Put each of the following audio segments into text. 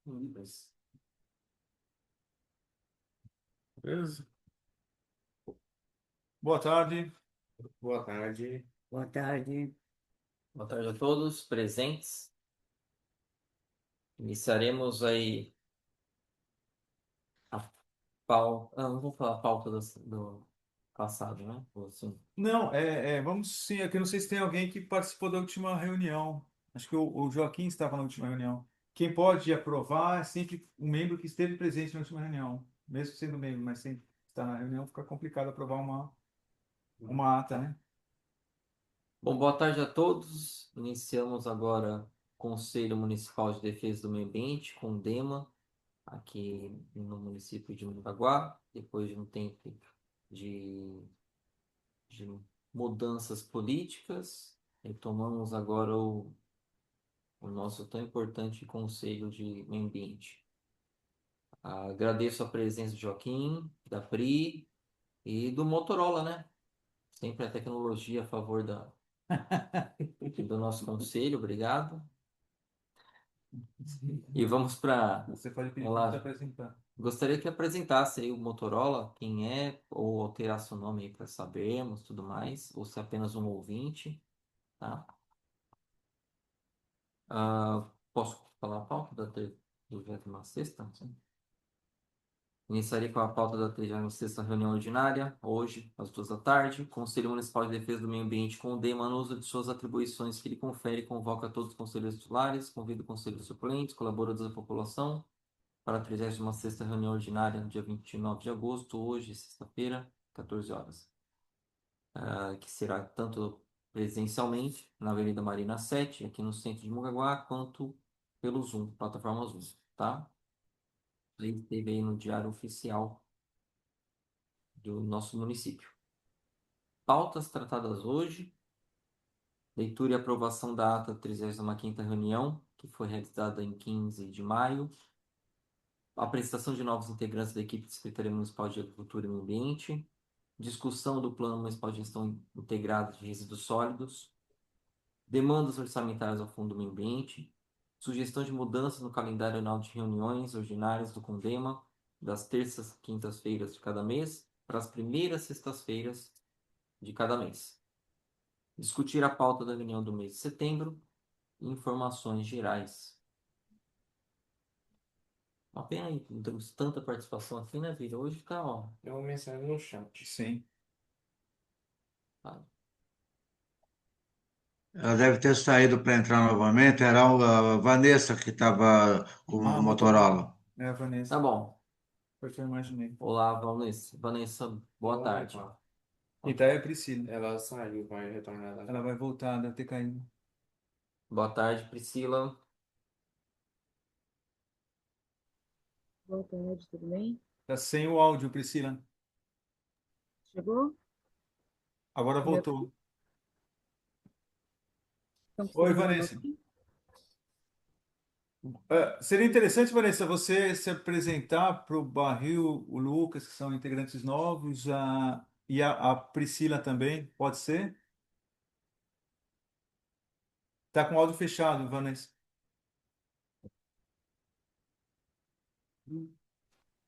Beleza. Boa tarde. Boa tarde. Boa tarde. Boa tarde a todos presentes. Iniciaremos aí a pauta. Não vou falar a pauta do passado, né? Ou assim. Não, vamos sim. Aqui não sei se tem alguém que participou da última reunião. Acho que o Joaquim estava na última reunião. Quem pode aprovar é sempre um membro que esteve presente na última reunião. Mesmo sendo membro, mas sem estar na reunião, fica complicado aprovar uma ata, né? Bom, boa tarde a todos. Iniciamos agora o Conselho Municipal de Defesa do Meio Ambiente, CONDEMA, aqui no município de Mongaguá, depois de um tempo de mudanças políticas. Retomamos agora o nosso tão importante Conselho de Meio Ambiente. Agradeço a presença do Joaquim, da Pri e do Motorola, né? Sempre a tecnologia a favor do nosso conselho, obrigado. E vamos para. Você pode pedir Vamos para lá. se apresentar. Gostaria que apresentasse aí o Motorola, quem é, ou alterasse o nome aí para sabermos, tudo mais, ou se é apenas um ouvinte, tá? Posso falar a pauta da 36ª? Iniciaria com a pauta da 36ª reunião ordinária, hoje, às 14h, Conselho Municipal de Defesa do Meio Ambiente condena no uso de suas atribuições que lhe confere e convoca todos os conselheiros titulares, convida o conselho suplentes, colaboradores da população, para a 36ª reunião ordinária, no dia 29 de agosto, hoje, sexta-feira, 14 horas. Que será tanto presencialmente, na Avenida Marina 7, aqui no centro de Mongaguá, quanto pelo Zoom, plataforma Zoom, tá? Ele esteve aí no Diário Oficial do nosso município. Pautas tratadas hoje: leitura e aprovação da ata da 35ª reunião, que foi realizada em 15 de maio. Apresentação de novos integrantes da equipe de Secretaria Municipal de Agricultura e Meio Ambiente. Discussão do Plano Municipal de Gestão Integrada de Resíduos Sólidos. Demandas orçamentárias ao Fundo do Meio Ambiente. Sugestão de mudança no calendário anual de reuniões ordinárias do CONDEMA, das terças e quintas-feiras de cada mês para as primeiras sextas-feiras de cada mês. Discutir a pauta da reunião do mês de setembro e informações gerais. Uma pena aí, não temos tanta participação aqui, né, Vira? Hoje tá, ó. Tem uma mensagem no chat. Sim. Tá. Ela deve ter saído para entrar novamente. Era a Vanessa que estava com o Motorola. É a Vanessa. Tá bom. Foi o que eu imaginei. Olá, Vanessa. Vanessa, boa Olá, tarde. Eva. E tá aí a Priscila. Ela saiu, vai retornar. Ela vai voltar, deve ter caído. Boa tarde, Priscila. Boa tarde, tudo bem? Tá sem o áudio, Priscila. Chegou? Agora voltou. Estão Oi, conseguindo me Vanessa. ouvir? Seria interessante, Vanessa, você se apresentar para o Barril, o Lucas, que são integrantes novos, e a Priscila também, pode ser? Tá com o áudio fechado, Vanessa.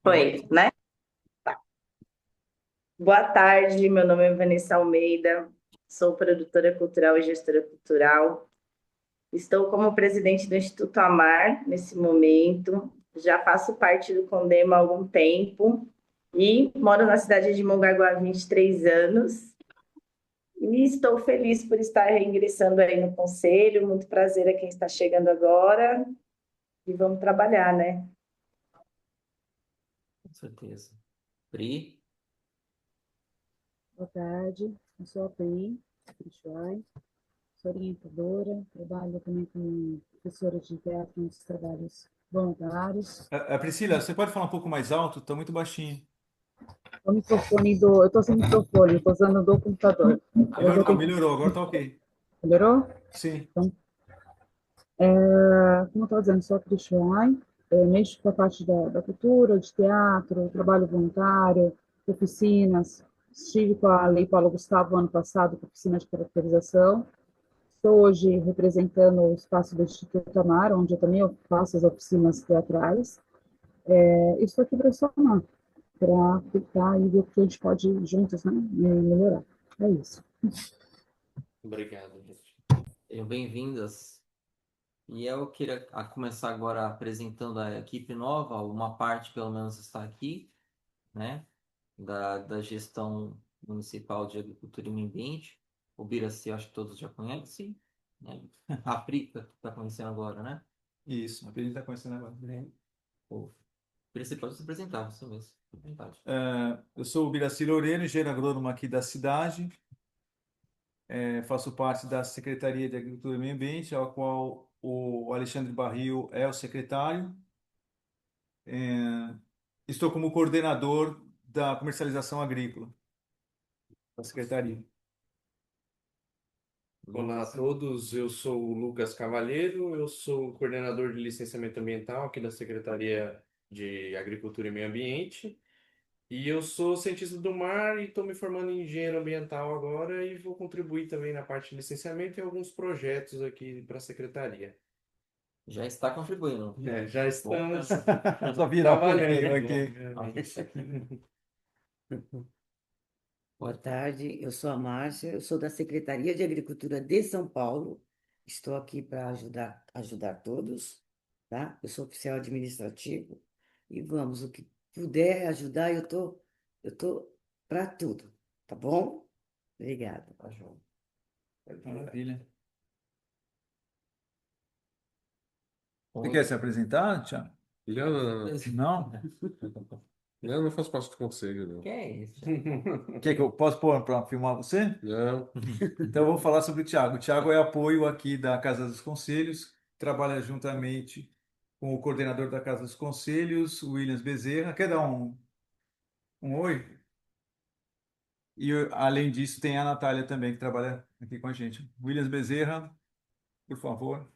Foi, né? Tá. Boa tarde, meu nome é Vanessa Almeida, sou produtora cultural e gestora cultural. Estou como presidente do Instituto Amar nesse momento, já faço parte do CONDEMA há algum tempo e moro na cidade de Mongaguá há 23 anos. E estou feliz por estar reingressando aí no conselho, muito prazer a quem está chegando agora e vamos trabalhar, né? Com certeza. Pri, Boa tarde, eu sou a Pri Choi, sou orientadora, trabalho também como professora de teatro nos trabalhos voluntários. A Priscila, você pode falar um pouco mais alto? Está muito baixinho. Eu estou sem microfone, estou usando o do computador. Melhorou, agora tá ok. Melhorou? Sim. Então, como eu estava dizendo, sou a Cris Choi, mexo com a parte da cultura, de teatro, trabalho voluntário, oficinas. Estive com a Lei Paulo Gustavo ano passado, com oficina de caracterização. estou hoje representando o espaço do Instituto Amar, onde eu também faço as oficinas teatrais. Estou aqui para somar, para tentar e ver o que a gente pode juntos, né, melhorar. É isso. Obrigado, gente. Sejam bem-vindas. E eu queria começar agora apresentando a equipe nova, uma parte pelo menos está aqui, né? Da gestão municipal de agricultura e meio ambiente. O Biraci, acho que todos já conhecem, né? A Prica, que está conhecendo agora, né? Isso, a gente está conhecendo agora. O Biraci pode se apresentar, você mesmo, à vontade. Eu sou o Biraci Loreno, engenheiro agrônomo aqui da cidade. Faço parte da Secretaria de Agricultura e Meio Ambiente, ao qual o Alexandre Barril é o secretário. Estou como coordenador da comercialização agrícola da Secretaria. Olá a todos, eu sou o Lucas Cavalheiro, eu sou coordenador de licenciamento ambiental aqui da Secretaria de Agricultura e Meio Ambiente. E eu sou cientista do mar e estou me formando em engenheiro ambiental agora e vou contribuir também na parte de licenciamento e alguns projetos aqui para a secretaria. Já está contribuindo. Já estamos Só virar um trabalhando pouquinho aqui. Boa tarde, eu sou a Márcia, eu sou da Secretaria de Agricultura de São Paulo. Estou aqui para ajudar todos, tá? Eu sou oficial administrativo e vamos, o que puder ajudar, eu tô para tudo, tá bom? Obrigada. Tá, João. Maravilha. Você Oi. quer se apresentar, Tiago? Não, Não? eu não faço parte do conselho, não. Que é isso? Quer que eu posso pôr para filmar você? Não, Então, eu vou falar sobre o Tiago. O Tiago é apoio aqui da Casa dos Conselhos, trabalha juntamente com o coordenador da Casa dos Conselhos, o Williams Bezerra. Quer dar um oi? E, além disso, tem a Natália também, que trabalha aqui com a gente. Williams Bezerra, por favor.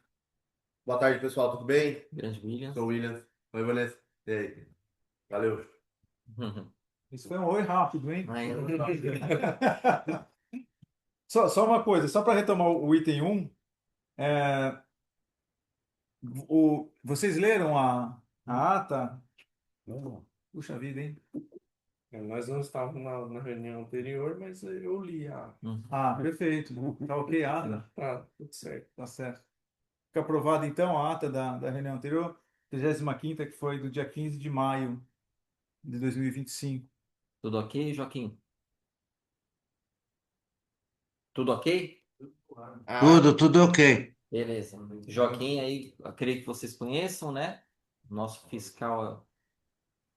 Boa tarde, pessoal, tudo bem? Grande William. Sou o William. Oi, Vanessa. E aí? Valeu. Isso foi um oi rápido, hein? Aí, Só uma coisa, só para retomar o item 1, vocês leram a ata? Puxa vida, hein? Nós não estávamos na reunião anterior, mas eu li a... Ah, perfeito. Tá ok a ata? Tá, tudo certo. Tá certo. Fica aprovada então a ata da reunião anterior, 35ª, que foi do dia 15 de maio de 2025. Tudo ok, Joaquim? Tudo ok? Tudo ok. Beleza. Joaquim, aí, acredito que vocês conheçam, né? Nosso fiscal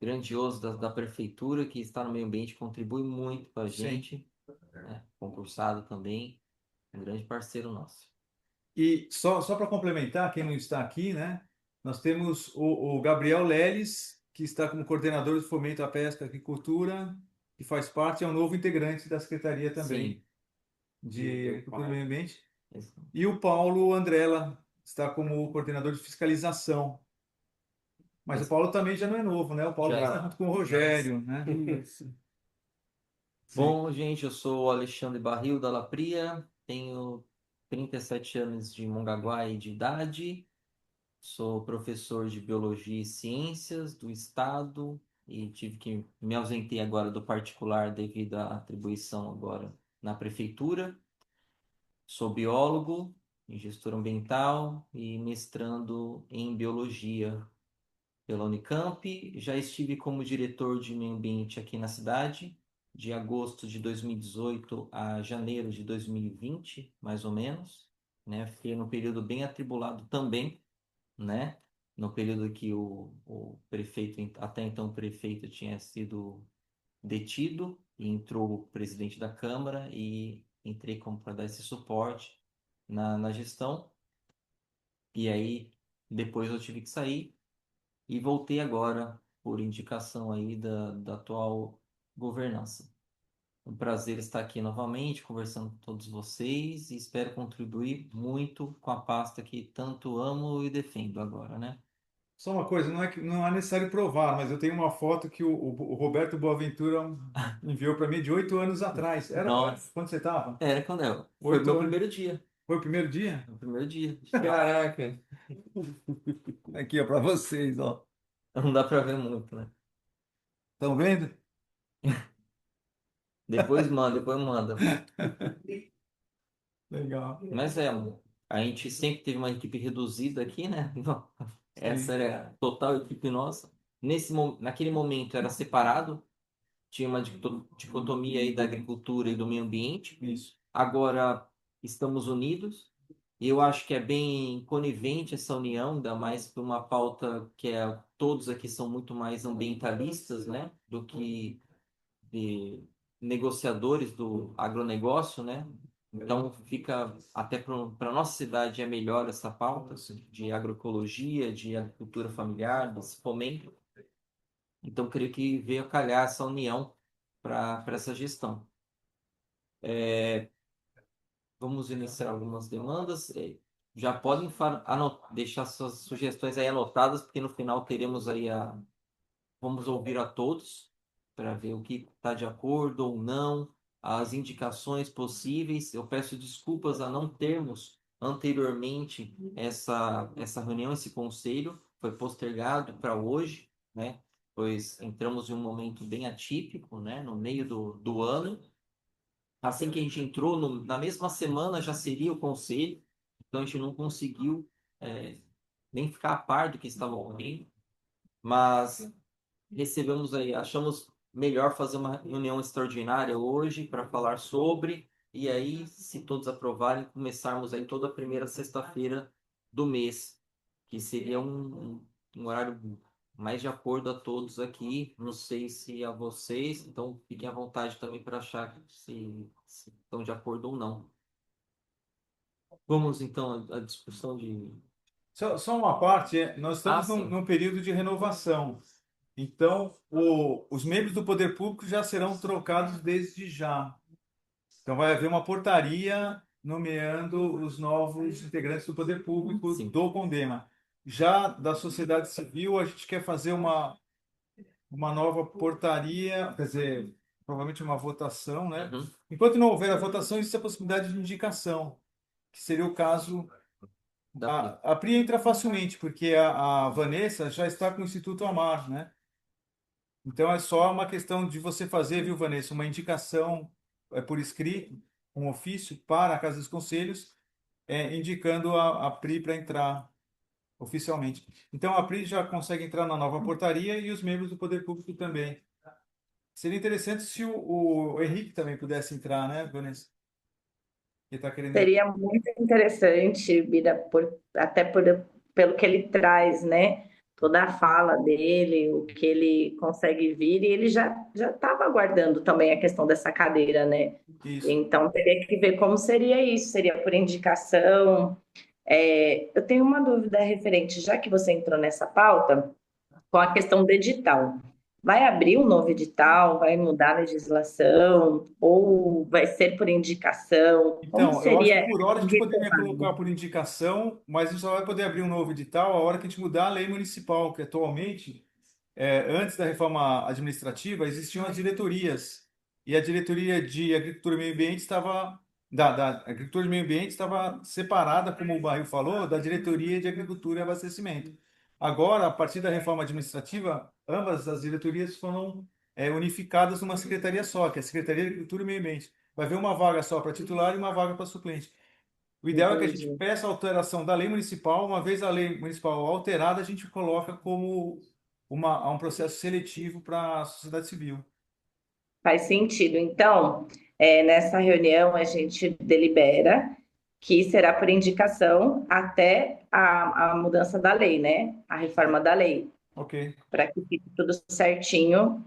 grandioso da prefeitura, que está no meio ambiente, contribui muito com a Sim. gente, né? Concursado também, um grande parceiro nosso. E só para complementar, quem não está aqui, né? Nós temos o Gabriel Leles, que está como coordenador de fomento à pesca e agricultura, que faz parte, é um novo integrante da secretaria também Sim. de agricultura e meio ambiente. Isso. E o Paulo Andrella está como coordenador de fiscalização. Mas o Paulo também já não é novo, né? O Paulo Já. está junto com o Rogério, né? Bom, gente, eu sou o Alexandre Barril da Lapria, tenho 37 anos de Mongaguá e de idade, sou professor de Biologia e Ciências do Estado e tive que me ausentei agora do particular devido à atribuição agora na prefeitura. Sou biólogo e gestor ambiental e mestrando em Biologia pela Unicamp. Já estive como diretor de meio ambiente aqui na cidade, de agosto de 2018 a janeiro de 2020, mais ou menos, né? Fiquei num período bem atribulado também, né? No período que o prefeito, até então o prefeito, tinha sido detido e entrou o presidente da Câmara e entrei como para dar esse suporte na gestão. E aí depois eu tive que sair e voltei agora por indicação aí da atual governança. Um prazer estar aqui novamente, conversando com todos vocês e espero contribuir muito com a pasta que tanto amo e defendo agora, né? Só uma coisa, não é necessário provar, mas eu tenho uma foto que o Roberto Boaventura enviou para mim de 8 anos atrás. Era Nossa. quando você estava? Era quando foi o 8 meu anos. primeiro dia. Foi o primeiro dia? No primeiro dia. Caraca. Aqui, ó, para vocês, ó. Não dá para ver muito, né? Estão vendo? Depois manda. Legal. Mas a gente sempre teve uma equipe reduzida aqui, né? Não, essa Sim. era a total equipe nossa. Naquele momento era separado, tinha uma dicotomia aí da agricultura e do meio ambiente. Isso. Agora estamos unidos. E eu acho que é bem conivente essa união, ainda mais por uma pauta que todos aqui são muito mais ambientalistas, né? Do que de negociadores do agronegócio, né? Então fica até para a nossa cidade é melhor essa pauta assim, de agroecologia, de agricultura familiar, desse fomento. Então creio que veio a calhar essa união para essa gestão. Vamos iniciar algumas demandas. Já podem deixar suas sugestões aí anotadas, porque no final teremos aí vamos ouvir a todos para ver o que está de acordo ou não, as indicações possíveis. Eu peço desculpas a não termos anteriormente essa reunião, esse conselho, foi postergado para hoje, né? Pois entramos em um momento bem atípico, né? No meio do ano. Assim que a gente entrou, na mesma semana já seria o conselho, então a gente não conseguiu nem ficar a par do que estava ocorrendo, mas recebemos aí, achamos melhor fazer uma reunião extraordinária hoje para falar sobre, e aí, se todos aprovarem, começarmos aí toda a primeira sexta-feira do mês, que seria um horário mais de acordo a todos aqui. Não sei se a vocês, então fiquem à vontade também para achar se estão de acordo ou não. Vamos então à discussão de. Só uma parte, nós estamos Sim. num período de renovação. Então, os membros do poder público já serão trocados desde já. Então, vai haver uma portaria nomeando os novos integrantes do poder público Sim. do Condema. Já da sociedade civil, a gente quer fazer uma nova portaria, quer dizer, provavelmente uma votação, né? Uhum. Enquanto não houver a votação, existe a possibilidade de indicação, que seria o caso. A Pri entra facilmente, porque a Vanessa já está com o Instituto Amar, né? Então é só uma questão de você fazer, viu, Vanessa, uma indicação por escrito, um ofício para a Casa dos Conselhos, indicando a Pri para entrar oficialmente. Então a Pri já consegue entrar na nova portaria e os membros do Poder Público também. Seria interessante se o Henrique também pudesse entrar, né, Vanessa? Ele está querendo entrar. Seria muito interessante, Bira, pelo que ele traz, né? Toda a fala dele, o que ele consegue vir, e ele já estava aguardando também a questão dessa cadeira, né? Isso. Então, teria que ver como seria isso, seria por indicação. Eu tenho uma dúvida referente, já que você entrou nessa pauta, com a questão do edital. Vai abrir um novo edital? Vai mudar a legislação? Ou vai ser por indicação? Como Então, eu acho que seria por hora a gente poderia retomado? colocar por indicação, mas a gente só vai poder abrir um novo edital a hora que a gente mudar a lei municipal, que atualmente, antes da reforma administrativa, existiam as diretorias. E a diretoria de Agricultura e Meio Ambiente estava, da Agricultura e Meio Ambiente estava separada, como o Barril falou, da diretoria de Agricultura e Abastecimento. Agora, a partir da reforma administrativa, ambas as diretorias foram, unificadas numa secretaria só, que é a Secretaria de Agricultura e Meio Ambiente. Vai haver uma vaga só para titular e uma vaga para suplente. O ideal é que a gente Entendi. peça a alteração da lei municipal. Uma vez a lei municipal alterada, a gente coloca como um processo seletivo para a sociedade civil. Faz sentido. Então, nessa reunião, a gente delibera que será por indicação até a mudança da lei, né? A reforma da lei, Ok, para que fique tudo certinho.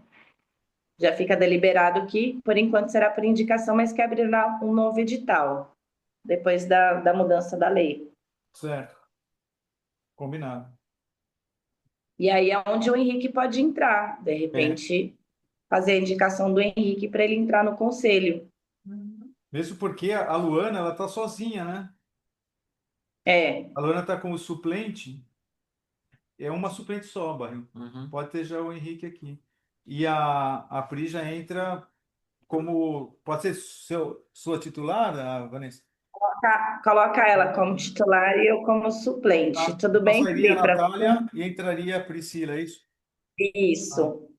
Já fica deliberado que, por enquanto, será por indicação, mas que abrirá um novo edital, depois da mudança da lei. certo. Combinado. E aí é onde o Henrique pode entrar, de É. repente, fazer a indicação do Henrique para ele entrar no conselho. Mesmo porque a Luana, ela está sozinha, né? É, A Luana está como suplente, é uma suplente só, Barril. Uhum. Pode ter já o Henrique aqui. E a Pri já entra como. Pode ser sua titular, a Vanessa? Coloca ela como titular e eu como suplente. Tá? Tudo Então bem, sairia a Gabi? Para Natália e entraria a Priscila, é isso? Ah, isso.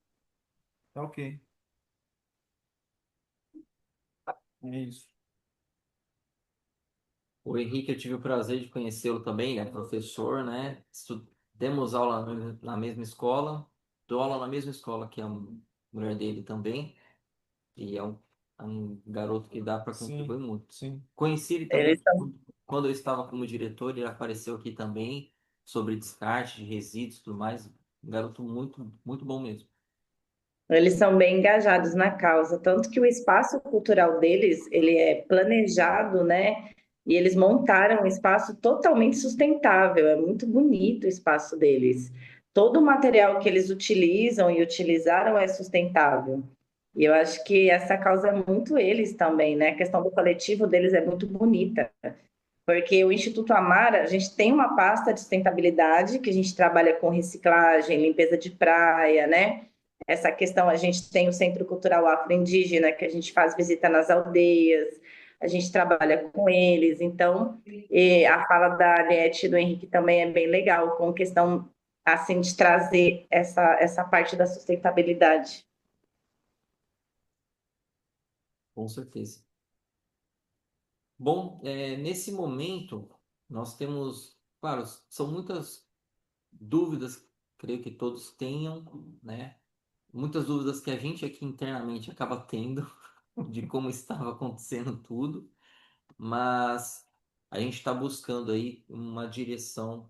tá ok. É isso. O Henrique, eu tive o prazer de conhecê-lo também, ele é professor, né? Demos aula na mesma escola, dou aula na mesma escola que a mulher dele também, e é um garoto que dá para Sim, contribuir muito. sim. Conheci ele Eles também são, quando eu estava como diretor, ele apareceu aqui também sobre descarte de resíduos e tudo mais. Um garoto muito, muito bom mesmo. eles são bem engajados na causa, tanto que o espaço cultural deles, ele é planejado, né? E eles montaram um espaço totalmente sustentável, é muito bonito o espaço deles. Todo o material que eles utilizam e utilizaram é sustentável. E eu acho que essa causa é muito eles também, né? A questão do coletivo deles é muito bonita. Porque o Instituto Amara, a gente tem uma pasta de sustentabilidade, que a gente trabalha com reciclagem, limpeza de praia, né? Essa questão, a gente tem o Centro Cultural Afro-Indígena, que a gente faz visita nas aldeias, a gente trabalha com eles. Então, a fala da Aliette e do Henrique também é bem legal, com questão, assim, de trazer essa parte da sustentabilidade. Com certeza. Bom, nesse momento, nós temos, claro, são muitas dúvidas, creio que todos tenham, né? Muitas dúvidas que a gente aqui internamente acaba tendo de como estava acontecendo tudo, mas a gente está buscando aí uma direção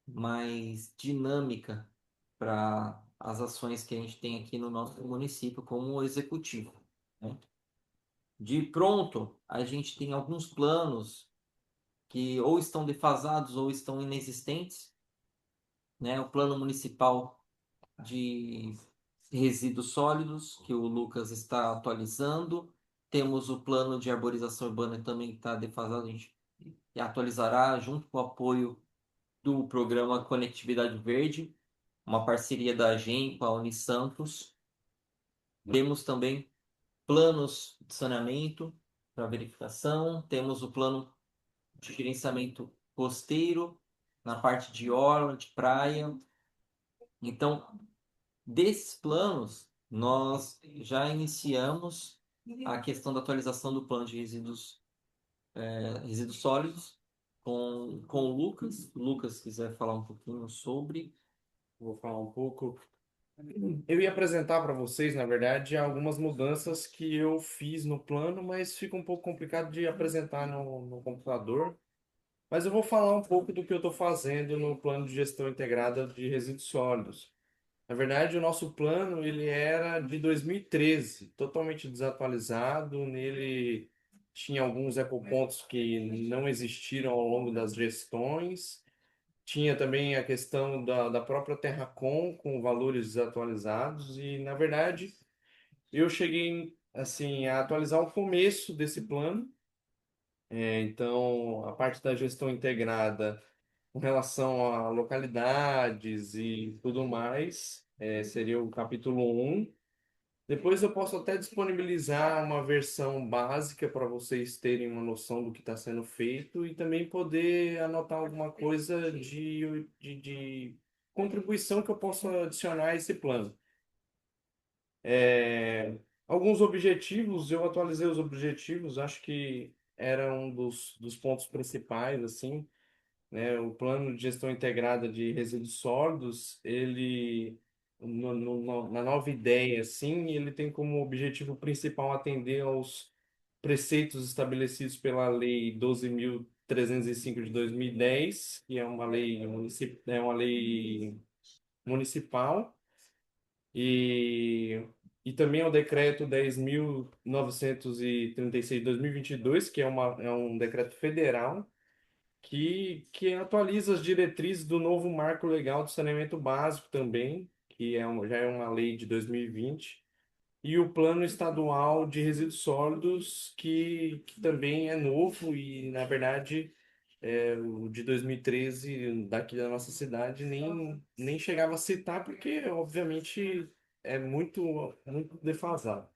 mais dinâmica para as ações que a gente tem aqui no nosso município como executivo, né? De pronto, a gente tem alguns planos que ou estão defasados ou estão inexistentes, né? O plano municipal de resíduos sólidos, que o Lucas está atualizando. Temos o plano de arborização urbana que também está defasado, a gente atualizará junto com o apoio do programa Conectividade Verde, uma parceria da AGEM com a Unisantos. Temos também planos de saneamento para verificação, temos o plano de gerenciamento costeiro, na parte de orla, de praia. Então, desses planos, nós já iniciamos a questão da atualização do plano de resíduos sólidos com o Lucas. O Lucas quiser falar um pouquinho sobre. Vou falar um pouco. Eu ia apresentar para vocês, na verdade, algumas mudanças que eu fiz no plano, mas fica um pouco complicado de apresentar no computador. Mas eu vou falar um pouco do que eu estou fazendo no plano de gestão integrada de resíduos sólidos. Na verdade, o nosso plano ele era de 2013, totalmente desatualizado. Nele tinha alguns ecopontos que não existiram ao longo das gestões. Tinha também a questão da própria Terracom com valores desatualizados. E, na verdade, eu cheguei assim, a atualizar o começo desse plano. Então, a parte da gestão integrada com relação a localidades e tudo mais, seria o capítulo 1. Depois eu posso até disponibilizar uma versão básica para vocês terem uma noção do que está sendo feito e também poder anotar alguma coisa de contribuição que eu possa adicionar a esse plano. Alguns objetivos, eu atualizei os objetivos, acho que era um dos pontos principais, assim, né? O plano de gestão integrada de resíduos sólidos, ele, na nova ideia, assim, ele tem como objetivo principal atender aos preceitos estabelecidos pela Lei 12.305 de 2010, que é uma lei, é uma lei municipal, e, e também ao decreto 10.936 de 2022, que é um decreto federal, que atualiza as diretrizes do novo marco legal do saneamento básico também, que já é uma lei de 2020, e o plano estadual de resíduos sólidos, que também é novo e, na verdade, o de 2013, daqui da nossa cidade, nem chegava a citar, porque, obviamente, é muito, muito defasado.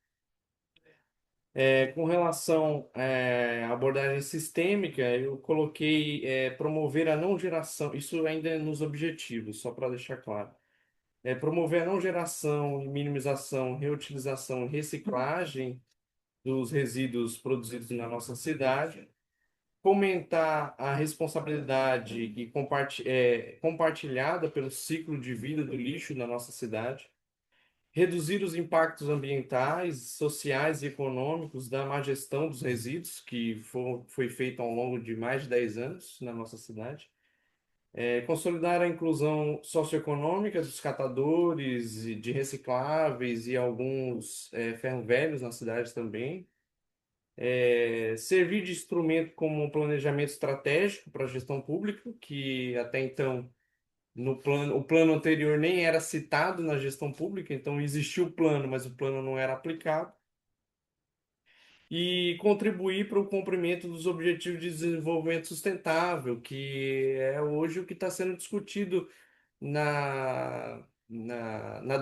Com relação à abordagem sistêmica, eu coloquei promover a não geração, isso ainda é nos objetivos, só para deixar claro. Promover a não geração, minimização, reutilização e reciclagem dos resíduos produzidos na nossa cidade, fomentar a responsabilidade e compartilhada pelo ciclo de vida do lixo na nossa cidade, reduzir os impactos ambientais, sociais e econômicos da má gestão dos resíduos, que foi feito ao longo de mais de 10 anos na nossa cidade, consolidar a inclusão socioeconômica dos catadores de recicláveis e alguns ferro-velhos na cidade também, servir de instrumento como um planejamento estratégico para a gestão pública, que até então o plano anterior nem era citado na gestão pública, então existia o plano, mas o plano não era aplicado. E contribuir para o cumprimento dos Objetivos de Desenvolvimento Sustentável, que é hoje o que está sendo discutido na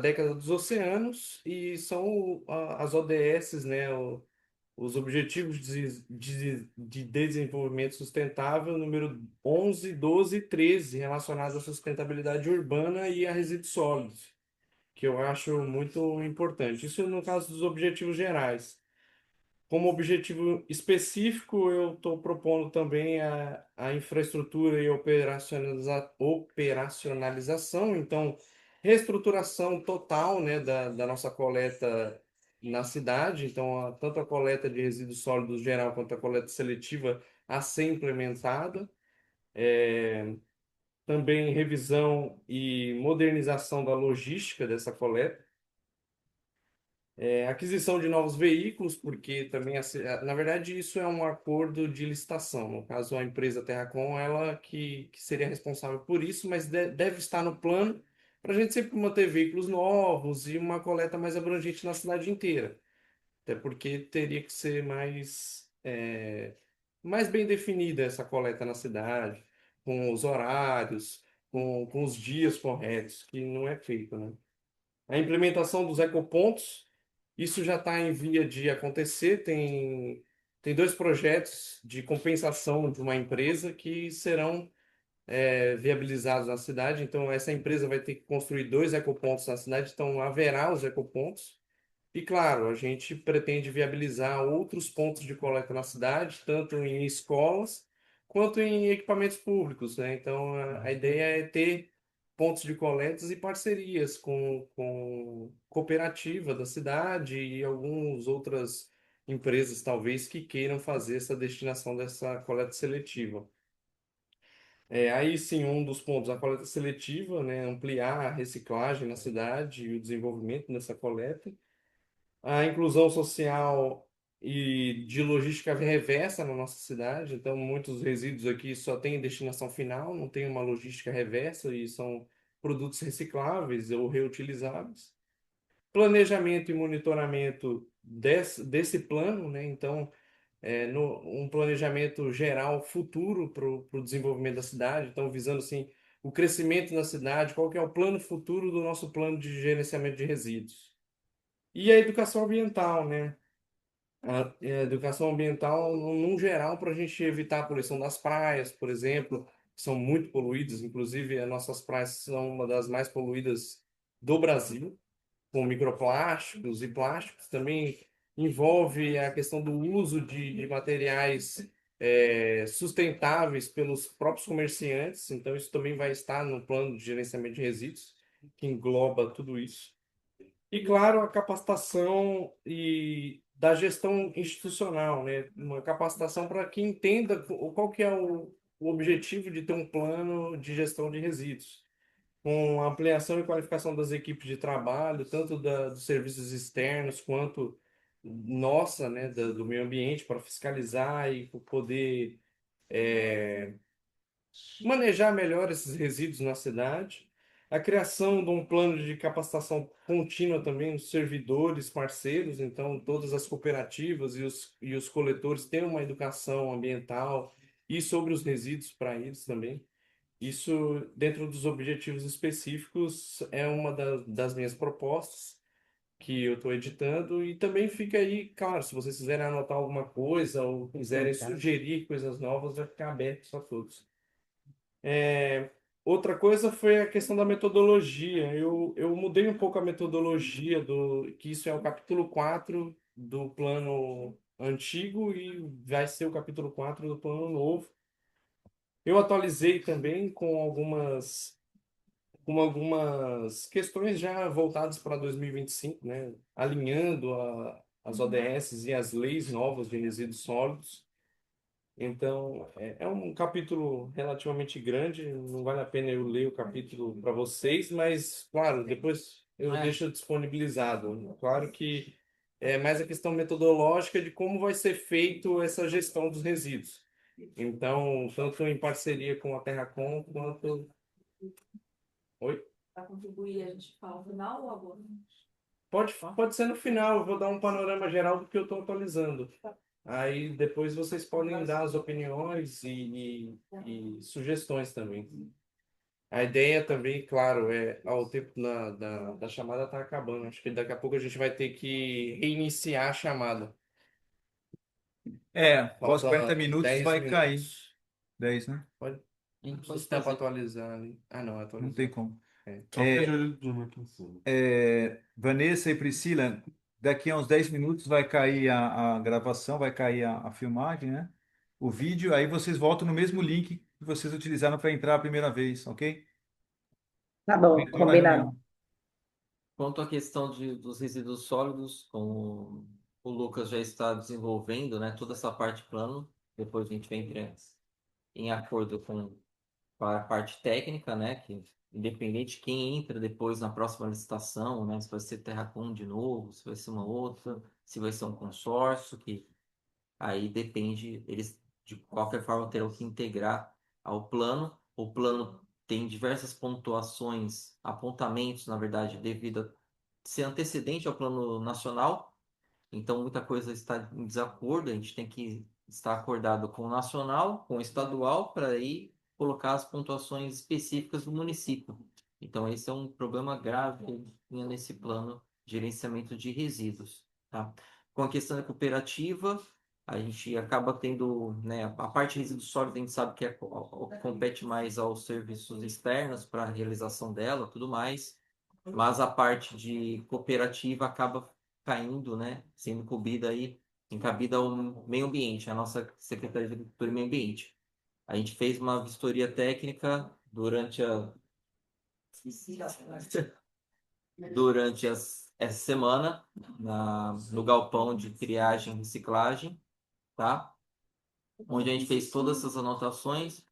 década dos oceanos, e são as ODS, né, os Objetivos de Desenvolvimento Sustentável, número 11, 12 e 13, relacionados à sustentabilidade urbana e a resíduos sólidos, que eu acho muito importante. Isso no caso dos objetivos gerais. Como objetivo específico, eu estou propondo também a infraestrutura e operacionalização, então, reestruturação total, né, da nossa coleta na cidade, então, tanto a coleta de resíduos sólidos geral quanto a coleta seletiva a ser implementada. Também revisão e modernização da logística dessa coleta. Aquisição de novos veículos, porque também, na verdade, isso é um acordo de licitação. No caso, a empresa Terracom, ela que seria responsável por isso, mas deve estar no plano para a gente sempre manter veículos novos e uma coleta mais abrangente na cidade inteira. Até porque teria que ser mais bem definida essa coleta na cidade, com os horários, com os dias corretos, que não é feito, né? A implementação dos ecopontos, isso já está em via de acontecer. Tem dois projetos de compensação de uma empresa que serão viabilizados na cidade. Então, essa empresa vai ter que construir dois ecopontos na cidade, então haverá os ecopontos. E, claro, a gente pretende viabilizar outros pontos de coleta na cidade, tanto em escolas quanto em equipamentos públicos, né? Então, a ideia é ter pontos de coletas e parcerias com cooperativa da cidade e algumas outras empresas, talvez, que queiram fazer essa destinação dessa coleta seletiva. Aí sim, um dos pontos, a coleta seletiva, né? Ampliar a reciclagem na cidade e o desenvolvimento dessa coleta. A inclusão social e de logística reversa na nossa cidade. Então, muitos resíduos aqui só têm destinação final, não tem uma logística reversa e são produtos recicláveis ou reutilizáveis. Planejamento e monitoramento desse plano, né? Então, um planejamento geral futuro para o desenvolvimento da cidade. Então, visando assim, o crescimento da cidade, qual que é o plano futuro do nosso plano de gerenciamento de resíduos. E a educação ambiental, né? A educação ambiental, num geral, para a gente evitar a poluição das praias, por exemplo, que são muito poluídas. Inclusive, as nossas praias são uma das mais poluídas do Brasil, com microplásticos e plásticos. Também envolve a questão do uso de materiais sustentáveis pelos próprios comerciantes. Então, isso também vai estar no plano de gerenciamento de resíduos, que engloba tudo isso. E, claro, a capacitação e da gestão institucional, né? Uma capacitação para que entenda qual que é o objetivo de ter um plano de gestão de resíduos, com a ampliação e qualificação das equipes de trabalho, tanto dos serviços externos quanto nossa, né, do meio ambiente, para fiscalizar e poder manejar melhor esses resíduos na cidade, a criação de um plano de capacitação contínua também dos servidores, parceiros, então todas as cooperativas e os coletores têm uma educação ambiental e sobre os resíduos para eles também. Isso, dentro dos objetivos específicos, é uma das minhas propostas. que eu estou editando. E também fica aí, claro, se vocês quiserem anotar alguma coisa ou quiserem sugerir coisas novas, vai ficar aberto a todos. Outra coisa foi a questão da metodologia. Eu mudei um pouco a metodologia que isso é o capítulo 4 do plano antigo e vai ser o capítulo 4 do plano novo. Eu atualizei também com algumas questões já voltadas para 2025, né? Alinhando as ODS e as leis novas de resíduos sólidos. Então, é um capítulo relativamente grande, não vale a pena eu ler o capítulo para vocês, mas, claro, depois eu deixo disponibilizado. Claro que é mais a questão metodológica de como vai ser feito essa gestão dos resíduos. Então, tanto em parceria com a Terracom quanto... Oi? Para contribuir, a gente fala no final ou agora? Pode ser no final, eu vou dar um panorama geral do que eu estou atualizando. Aí depois vocês podem dar as opiniões e sugestões também. A ideia também, claro, o tempo da chamada está acabando. Acho que daqui a pouco a gente vai ter que reiniciar a chamada. Após Falta 40 minutos 10 vai cair. minutos. 10, né? Pode, A gente não pode sei se dá para fazer. atualizar ali. Ah, não, Não atualizar. tem como. Só É, fecha o zoom aqui em cima. Vanessa e Priscila, daqui a uns 10 minutos vai cair a gravação, vai cair a filmagem, né? O vídeo, aí vocês voltam no mesmo link que vocês utilizaram para entrar a primeira vez, ok? Tá bom, Entrou na combinado. reunião. Quanto à questão dos resíduos sólidos, como o Lucas já está desenvolvendo, né, toda essa parte plano, depois a gente vem em acordo com a parte técnica, né, que independente de quem entra depois na próxima licitação, né, se vai ser Terracom de novo, se vai ser uma outra, se vai ser um consórcio, que aí depende, eles de qualquer forma terão que integrar ao plano. O plano tem diversas pontuações, apontamentos, na verdade, devido a ser antecedente ao plano nacional, então muita coisa está em desacordo, a gente tem que estar acordado com o nacional, com o estadual, para aí colocar as pontuações específicas do município. Então esse é um problema grave que tinha nesse plano de gerenciamento de resíduos, tá? Com a questão da cooperativa, a gente acaba tendo, né, a parte de resíduos sólidos, a gente sabe que compete mais aos serviços externos para a realização dela, tudo mais, mas a parte de cooperativa acaba caindo, né, sendo cobrida aí, encabida ao meio ambiente, a nossa Secretaria de Agricultura e Meio Ambiente. A gente fez uma vistoria técnica essa semana no galpão de triagem e reciclagem, tá? Onde a gente fez todas essas anotações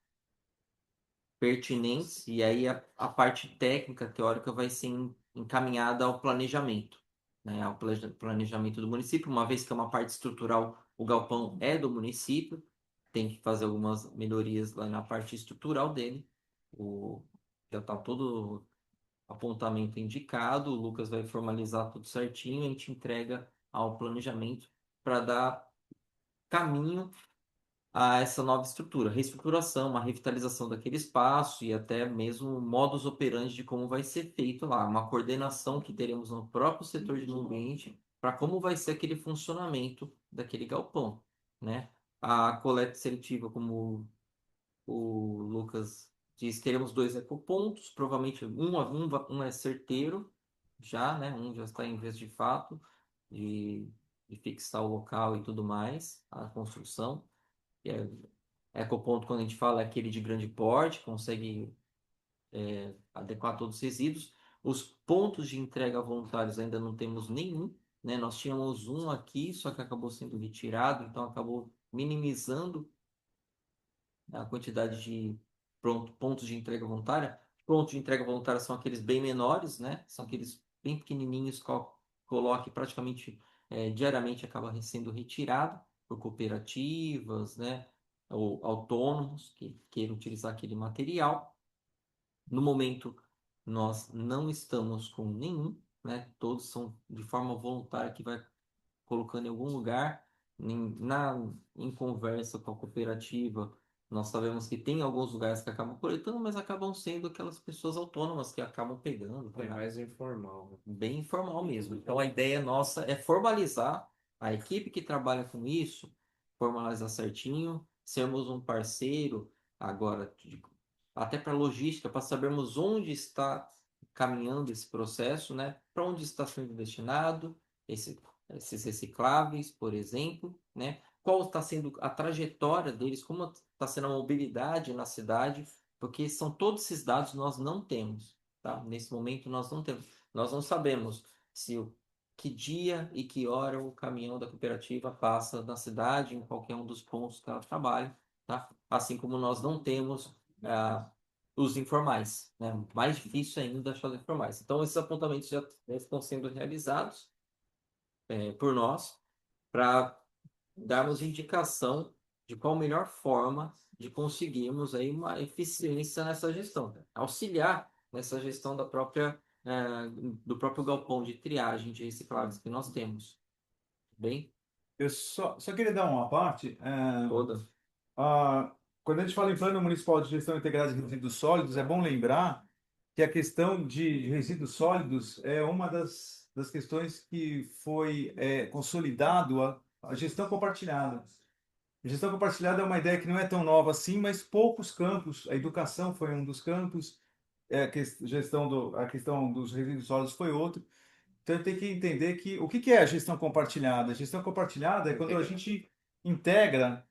pertinentes e aí a parte técnica, teórica, vai ser encaminhada ao planejamento, né? Ao planejamento do município, uma vez que é uma parte estrutural, o galpão é do município, tem que fazer algumas melhorias lá na parte estrutural dele. Já está todo apontamento indicado, o Lucas vai formalizar tudo certinho, a gente entrega ao planejamento para dar caminho a essa nova estrutura, reestruturação, uma revitalização daquele espaço e até mesmo modus operandi de como vai ser feito lá, uma coordenação que teremos no próprio setor de meio ambiente para como vai ser aquele funcionamento daquele galpão, né? A coleta seletiva, como o Lucas diz, teremos dois ecopontos, provavelmente um é certeiro já, né? Um já está em vez de fato de fixar o local e tudo mais, a construção. E ecoponto, quando a gente fala, é aquele de grande porte, consegue adequar todos os resíduos. Os pontos de entrega voluntários ainda não temos nenhum, né? Nós tínhamos um aqui, só que acabou sendo retirado, então acabou minimizando a quantidade de pontos de entrega voluntária. Pontos de entrega voluntária são aqueles bem menores, né? São aqueles bem pequenininhos que coloque praticamente diariamente acaba sendo retirado por cooperativas, né? Ou autônomos que queiram utilizar aquele material. No momento, nós não estamos com nenhum, né? Todos são de forma voluntária que vai colocando em algum lugar, em conversa com a cooperativa, Nós sabemos que tem alguns lugares que acabam coletando, mas acabam sendo aquelas pessoas autônomas que acabam pegando, É né? mais informal, né? Bem informal mesmo. Então a ideia nossa é formalizar a equipe que trabalha com isso, formalizar certinho, sermos um parceiro agora, até para logística, para sabermos onde está caminhando esse processo, né? Para onde está sendo destinado esses recicláveis, por exemplo, né? Qual está sendo a trajetória deles, como está sendo a mobilidade na cidade, porque são todos esses dados nós não temos, tá? Nesse momento nós não temos. Nós não sabemos se que dia e que hora o caminhão da cooperativa passa na cidade, em qualquer um dos pontos que ela trabalha, tá? Assim como nós não temos os informais, né? Mais difícil ainda achar os informais. Então, esses apontamentos já estão sendo realizados por nós para darmos indicação de qual a melhor forma de conseguirmos aí uma eficiência nessa gestão, auxiliar nessa gestão do próprio galpão de triagem de recicláveis que nós temos. Bem, Eu só queria dar uma parte. toda. Quando a gente fala em Plano Municipal de Gestão Integrada de Resíduos Sólidos, é bom lembrar que a questão de resíduos sólidos é uma das questões que foi consolidado a gestão compartilhada. A gestão compartilhada é uma ideia que não é tão nova assim, mas poucos campos, a educação foi um dos campos, a questão dos resíduos sólidos foi outro. Então tem que entender que o que é a gestão compartilhada? A gestão compartilhada é quando a gente integra,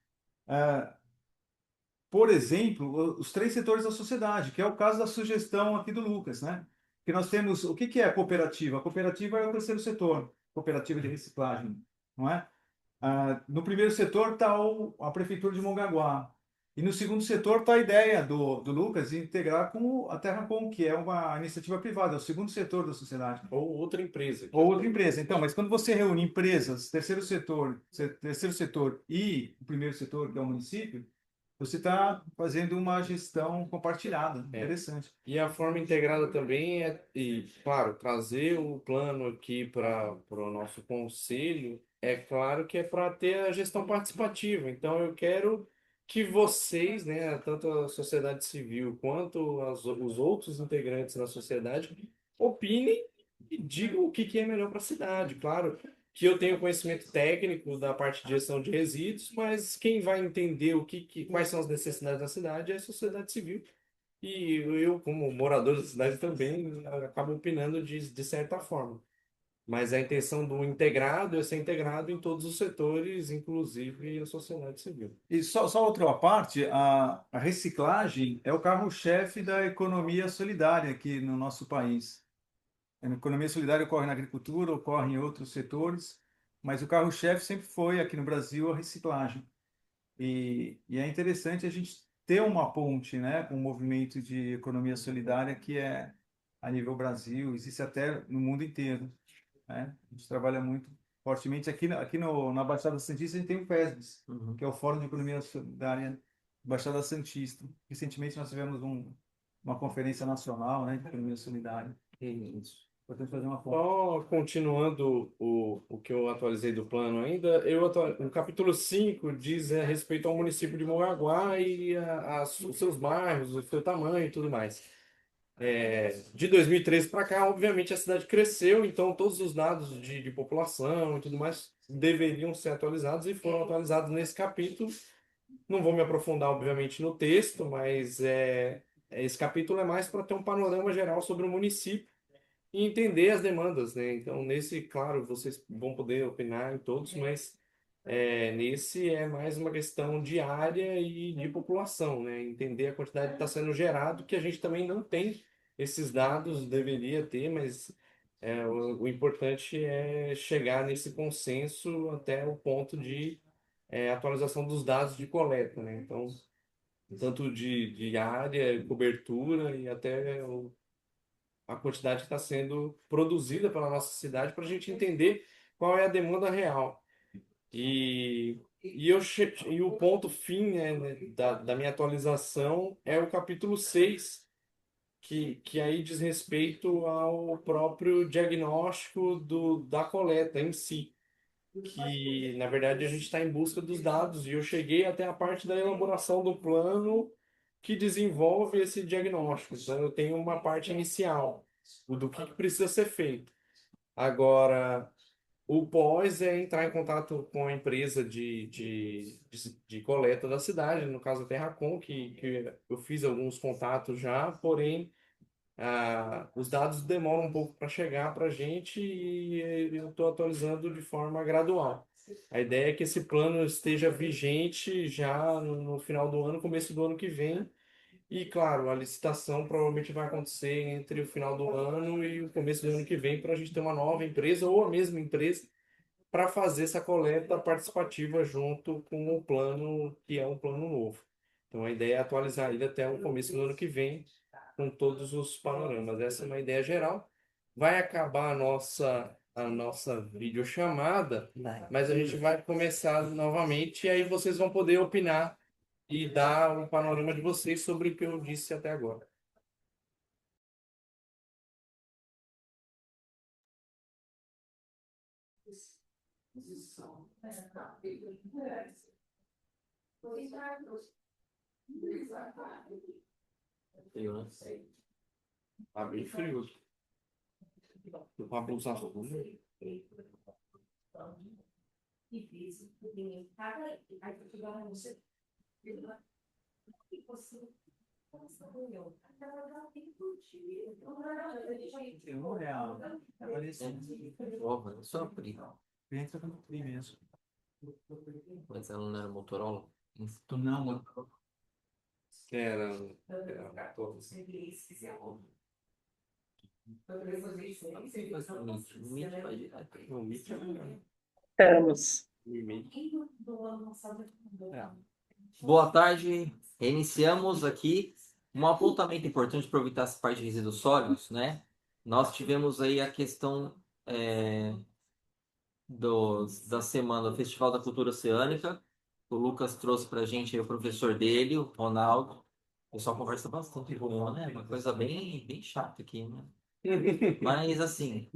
por exemplo, os três setores da sociedade, que é o caso da sugestão aqui do Lucas, né? Que nós temos, o que é a cooperativa? A cooperativa é o terceiro setor, cooperativa de reciclagem, não é? No primeiro setor está a Prefeitura de Mongaguá. E no segundo setor está a ideia do Lucas de integrar com a Terracom, que é uma iniciativa privada, é o segundo setor da sociedade. Ou outra empresa. Ou outra empresa. Então, mas quando você reúne empresas, terceiro setor e o primeiro setor, que é o município, você está fazendo uma gestão compartilhada. Interessante. E a forma integrada também e claro, trazer o plano aqui para o nosso conselho, é claro que é para ter a gestão participativa. Então, eu quero que vocês, né, tanto a sociedade civil quanto os outros integrantes da sociedade, opinem e digam o que é melhor para a cidade. Claro que eu tenho conhecimento técnico da parte de gestão de resíduos, mas quem vai entender quais são as necessidades da cidade é a sociedade civil. E eu, como morador da cidade, também acabo opinando de certa forma. Mas a intenção do integrado é ser integrado em todos os setores, inclusive a sociedade civil. E só outra parte, a reciclagem é o carro-chefe da economia solidária aqui no nosso país. A economia solidária ocorre na agricultura, ocorre em outros setores, mas o carro-chefe sempre foi, aqui no Brasil, a reciclagem. E é interessante a gente ter uma ponte, né, com o movimento de economia solidária que é a nível Brasil, existe até no mundo inteiro, né? A gente trabalha muito fortemente aqui na Baixada Santista. A gente tem o FESBS, que é o Fórum de Economia Solidária Baixada Santista. Recentemente nós tivemos uma conferência nacional, né, de economia solidária. Isso. Importante fazer uma ponte. Só continuando o que eu atualizei do plano ainda, o capítulo 5 diz a respeito ao município de Mongaguá e os seus bairros, o seu tamanho e tudo mais. De 2013 para cá, obviamente, a cidade cresceu, então todos os dados de população e tudo mais deveriam ser atualizados e foram atualizados nesse capítulo. Não vou me aprofundar, obviamente, no texto, mas esse capítulo é mais para ter um panorama geral sobre o município e entender as demandas, né? Então, nesse, claro, vocês vão poder opinar em todos, mas nesse é mais uma questão de área e de população, né? Entender a quantidade que está sendo gerado, que a gente também não tem esses dados, deveria ter, mas o importante é chegar nesse consenso até o ponto de atualização dos dados de coleta, né? Então, tanto de área, cobertura e até a quantidade que está sendo produzida pela nossa cidade para a gente entender qual é a demanda real. E o ponto fim, né, da minha atualização é o capítulo 6, que aí diz respeito ao próprio diagnóstico da coleta em si. que, na verdade, a gente está em busca dos dados e eu cheguei até a parte da elaboração do plano que desenvolve esse diagnóstico. Então, eu tenho uma parte inicial, o do que precisa ser feito. Agora, o pós é entrar em contato com a empresa de coleta da cidade, no caso a Terracom, que eu fiz alguns contatos já, porém os dados demoram um pouco para chegar para a gente e eu estou atualizando de forma gradual. A ideia é que esse plano esteja vigente já no final do ano, começo do ano que vem. E, claro, a licitação provavelmente vai acontecer entre o final do ano e o começo do ano que vem para a gente ter uma nova empresa ou a mesma empresa para fazer essa coleta participativa junto com o plano, que é um plano novo. Então, a ideia é atualizar ele até o começo do ano que vem, com todos os panoramas. Essa é uma ideia geral. Vai acabar a nossa videochamada, Vai. mas a gente vai começar novamente e aí vocês vão poder opinar e dar um panorama de vocês sobre o que eu disse até agora. Eu não Tá bem frio. Tô com a blusa azul. R$ 1. Prova, só abrir. Entra no CRI mesmo. Mas ela não era Motorola? Tu não, mano. Era todos. O Meet é melhor. Estamos. O Meet. Boa tarde, iniciamos aqui um apontamento importante para aproveitar essa parte de resíduos sólidos, né? Nós tivemos aí a questão da semana do Festival da Cultura Oceânica. O Lucas trouxe para a gente aí o professor dele, o Ronaldo. O pessoal conversa bastante com ele, né? Uma coisa bem chata aqui, né? Mas assim,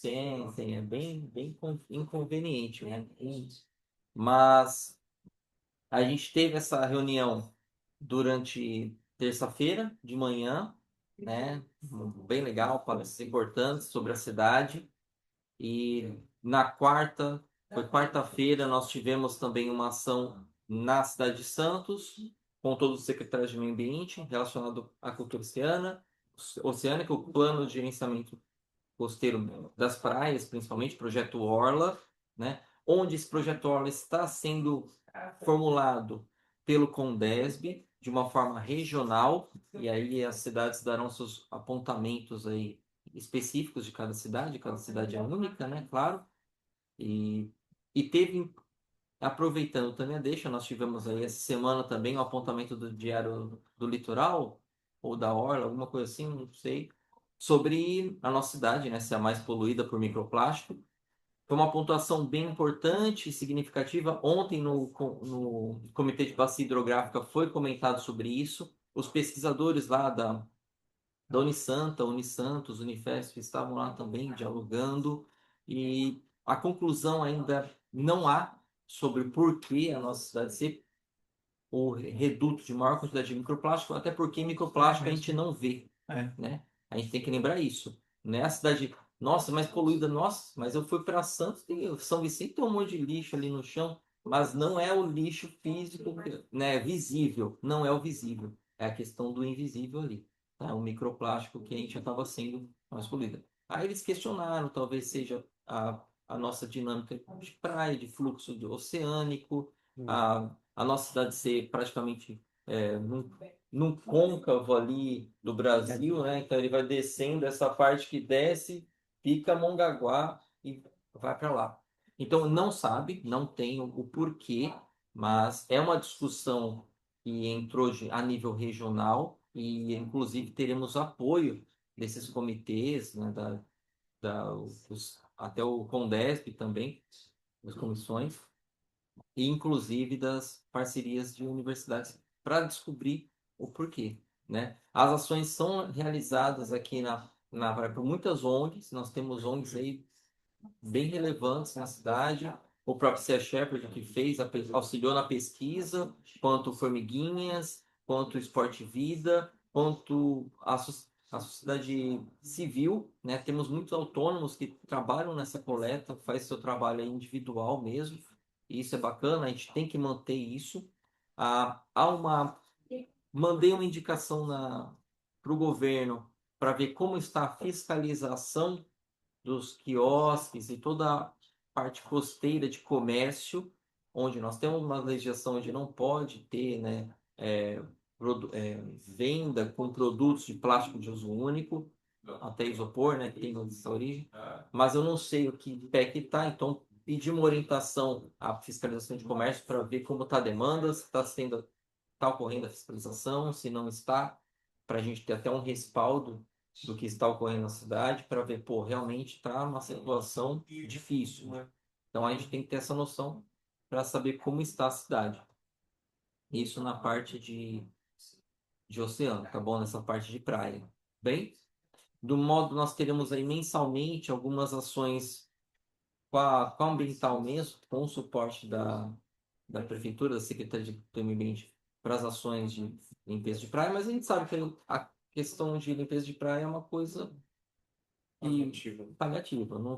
tem, é bem inconveniente, né? Mas a gente teve essa reunião durante terça-feira de manhã, né? Bem legal, palestras importantes sobre a cidade. E foi quarta-feira, nós tivemos também uma ação na cidade de Santos, com todos os secretários de meio ambiente relacionado à cultura oceânica, o plano de gerenciamento costeiro das praias, principalmente, projeto Orla, né? Onde esse projeto Orla está sendo formulado pelo Condesb de uma forma regional, e aí as cidades darão seus apontamentos aí específicos de cada cidade é única, né? Claro. E teve, aproveitando também a deixa, nós tivemos aí essa semana também o apontamento do Diário do Litoral, ou da Orla, alguma coisa assim, não sei, sobre a nossa cidade, né, ser a mais poluída por microplástico. Foi uma pontuação bem importante e significativa. Ontem, no Comitê de Bacia Hidrográfica, foi comentado sobre isso. Os pesquisadores lá da Unisanta, Unisantos, Unifesp estavam lá também dialogando. E a conclusão ainda não há sobre o porquê a nossa cidade ser o reduto de maior quantidade de microplástico, até porque microplástico a gente não vê, né? A gente tem que lembrar isso. Não é a cidade, nossa, mais poluída, nossa, mas eu fui para Santos, São Vicente tem um monte de lixo ali no chão, mas não é o lixo físico, né, visível, não é o visível, é a questão do invisível ali, tá? O microplástico que a gente acaba sendo mais poluída. Aí eles questionaram, talvez seja a nossa dinâmica de praia, de fluxo oceânico, a nossa cidade ser praticamente num côncavo ali do Brasil, né? Então ele vai descendo essa parte que desce, fica Mongaguá e vai para lá. Então não sabe, não tem o porquê, mas é uma discussão que entrou a nível regional e inclusive teremos apoio desses comitês, né? Até o Condesp também, das comissões e inclusive das parcerias de universidades para descobrir o porquê, né? As ações são realizadas aqui na praia por muitas ONGs, nós temos ONGs aí bem relevantes na cidade. O próprio Sea Shepherd que fez, auxiliou na pesquisa, quanto Formiguinhas, quanto Esporte Vida, quanto a sociedade civil, né? Temos muitos autônomos que trabalham nessa coleta, faz seu trabalho aí individual mesmo, e isso é bacana, a gente tem que manter isso. Mandei uma indicação para o governo para ver como está a fiscalização dos quiosques e toda a parte costeira de comércio, onde nós temos uma legislação onde não pode ter, né, venda com produtos de plástico de uso único, até isopor, né, que tem essa origem, mas eu não sei o que pé que está, então pedi uma orientação à fiscalização de comércio para ver como está a demanda, se está ocorrendo a fiscalização, se não está, para a gente ter até um respaldo do que está ocorrendo na cidade, para ver, pô, realmente está uma situação difícil, né? Então a gente tem que ter essa noção para saber como está a cidade. Isso na parte de oceano, tá bom? Nessa parte de praia. Bem, do modo nós teremos aí mensalmente algumas ações com a ambiental mesmo, com o suporte da prefeitura, da Secretaria do Meio Ambiente, para as ações de limpeza de praia, mas a gente sabe que a questão de limpeza de praia é uma coisa paliativa, não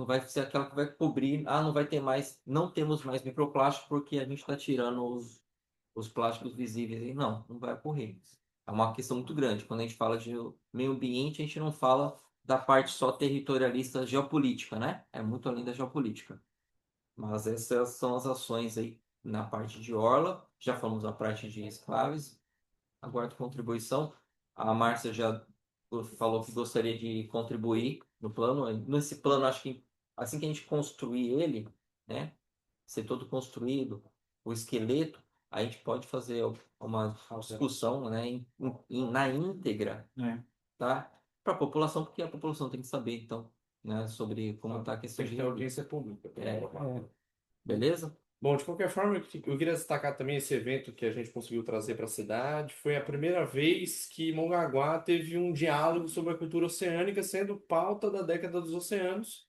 vai ser aquela que vai cobrir, não vai ter mais, não temos mais microplástico porque a gente está tirando os plásticos visíveis, e não vai ocorrer. É uma questão muito grande. Quando a gente fala de meio ambiente, a gente não fala da parte só territorialista geopolítica, né? É muito além da geopolítica. Mas essas são as ações aí na parte de orla. Já falamos da parte de esclaves. Agora de contribuição. A Márcia já falou que gostaria de contribuir no plano. Nesse plano, acho que assim que a gente construir ele, né, ser todo construído, o esqueleto, a gente pode fazer uma discussão, né, na íntegra, É. tá? Para a população, porque a população tem que saber, então, né, sobre como está a questão Tem que ter audiência pública. Beleza? Bom, de qualquer forma, eu queria destacar também esse evento que a gente conseguiu trazer para a cidade. Foi a primeira vez que Mongaguá teve um diálogo sobre a cultura oceânica, sendo pauta da década dos oceanos,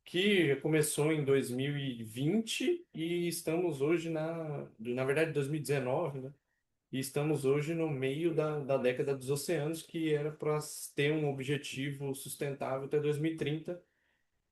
que começou em 2020 e estamos hoje na verdade, 2019, né? E estamos hoje no meio da década dos oceanos, que era para ter um objetivo sustentável até 2030.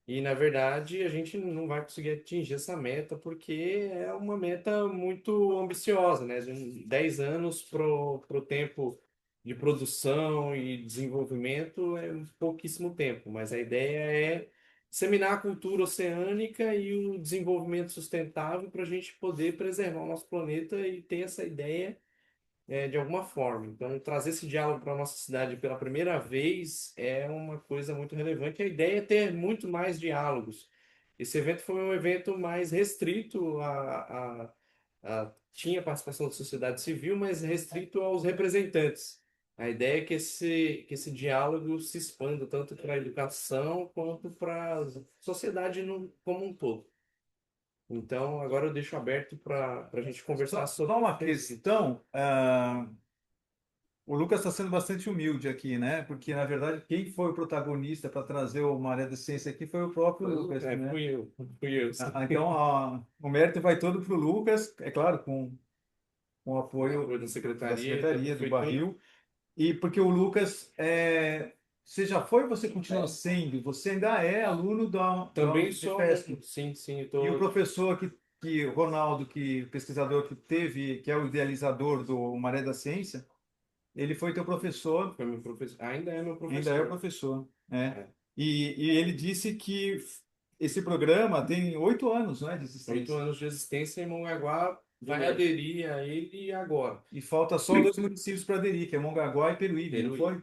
E, na verdade, a gente não vai conseguir atingir essa meta porque é uma meta muito ambiciosa, né? De 10 anos pro tempo de produção e desenvolvimento é pouquíssimo tempo, mas a ideia é disseminar a cultura oceânica e o desenvolvimento sustentável para a gente poder preservar o nosso planeta e ter essa ideia de alguma forma. Então, trazer esse diálogo para a nossa cidade pela primeira vez é uma coisa muito relevante. A ideia é ter muito mais diálogos. Esse evento foi um evento mais restrito tinha participação da sociedade civil, mas restrito aos representantes. A ideia é que esse diálogo se expanda tanto para a educação quanto para a sociedade como um todo. Então, agora eu deixo aberto para a gente conversar sobre. Só uma questão, o Lucas está sendo bastante humilde aqui, né? Porque, na verdade, quem foi o protagonista para trazer o Maré da Ciência aqui foi o próprio Lucas, né? Fui eu. Então, o mérito vai todo para o Lucas, é claro, com o apoio Da da secretaria, Secretaria do foi Barril. E porque o Lucas, você já foi, você continua sendo, você ainda é aluno Também da sou. Unifesp. Sim, sim, E o professor o Ronaldo, pesquisador que teve, que é o idealizador do Maré da Ciência, ele foi teu professor, Foi meu professor. Ainda é meu ainda é o professor. professor, né? É. E ele disse que esse programa tem 8 anos, não é, de 8 existência. anos de existência e Mongaguá vai aderir a ele agora. E falta só 2 municípios para aderir, que é Mongaguá e Peruíbe, não Peruíbe. foi?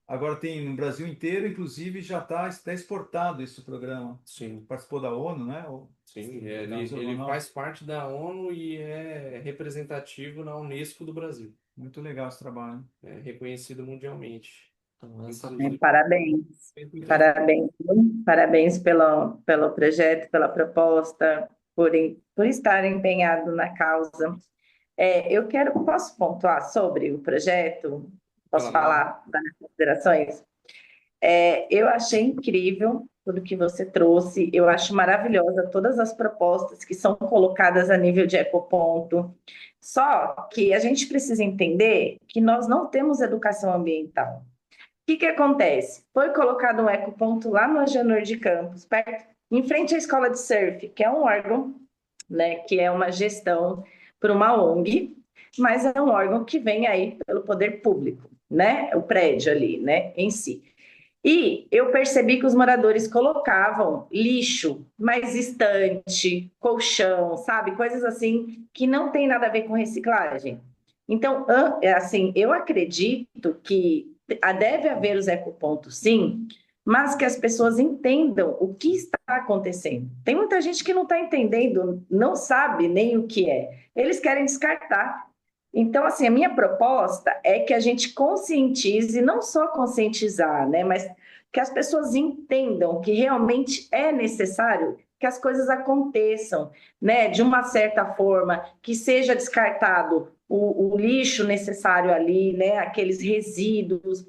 Agora tem no Brasil inteiro, inclusive já está exportado esse programa. Sim, Participou da ONU, né? sim. Professor Ele Ronaldo. faz parte da ONU e é representativo na Unesco do Brasil. Muito legal esse trabalho. É reconhecido mundialmente. Então, Inclusive, Parabéns. Parabéns, viu? Parabéns pelo projeto, pela proposta, por estar empenhado na causa. Posso pontuar sobre o projeto? Posso Fala. falar das considerações? Eu achei incrível tudo que você trouxe. Eu acho maravilhosa todas as propostas que são colocadas a nível de ecoponto. Só que a gente precisa entender que nós não temos educação ambiental. O que que acontece? Foi colocado um ecoponto lá no Agenor de Campos, perto, em frente à escola de surf, que é um órgão, né, que é uma gestão por uma ONG, mas é um órgão que vem aí pelo poder público, né? O prédio ali, né, em si. E eu percebi que os moradores colocavam lixo, mais estante, colchão, sabe? Coisas assim que não tem nada a ver com reciclagem. Então, assim, eu acredito que deve haver os ecopontos, sim, mas que as pessoas entendam o que está acontecendo. Tem muita gente que não está entendendo, não sabe nem o que é. Eles querem descartar. Então, assim, a minha proposta é que a gente conscientize, não só conscientizar, né, mas que as pessoas entendam que realmente é necessário que as coisas aconteçam, né, de uma certa forma, que seja descartado o lixo necessário ali, né, aqueles resíduos,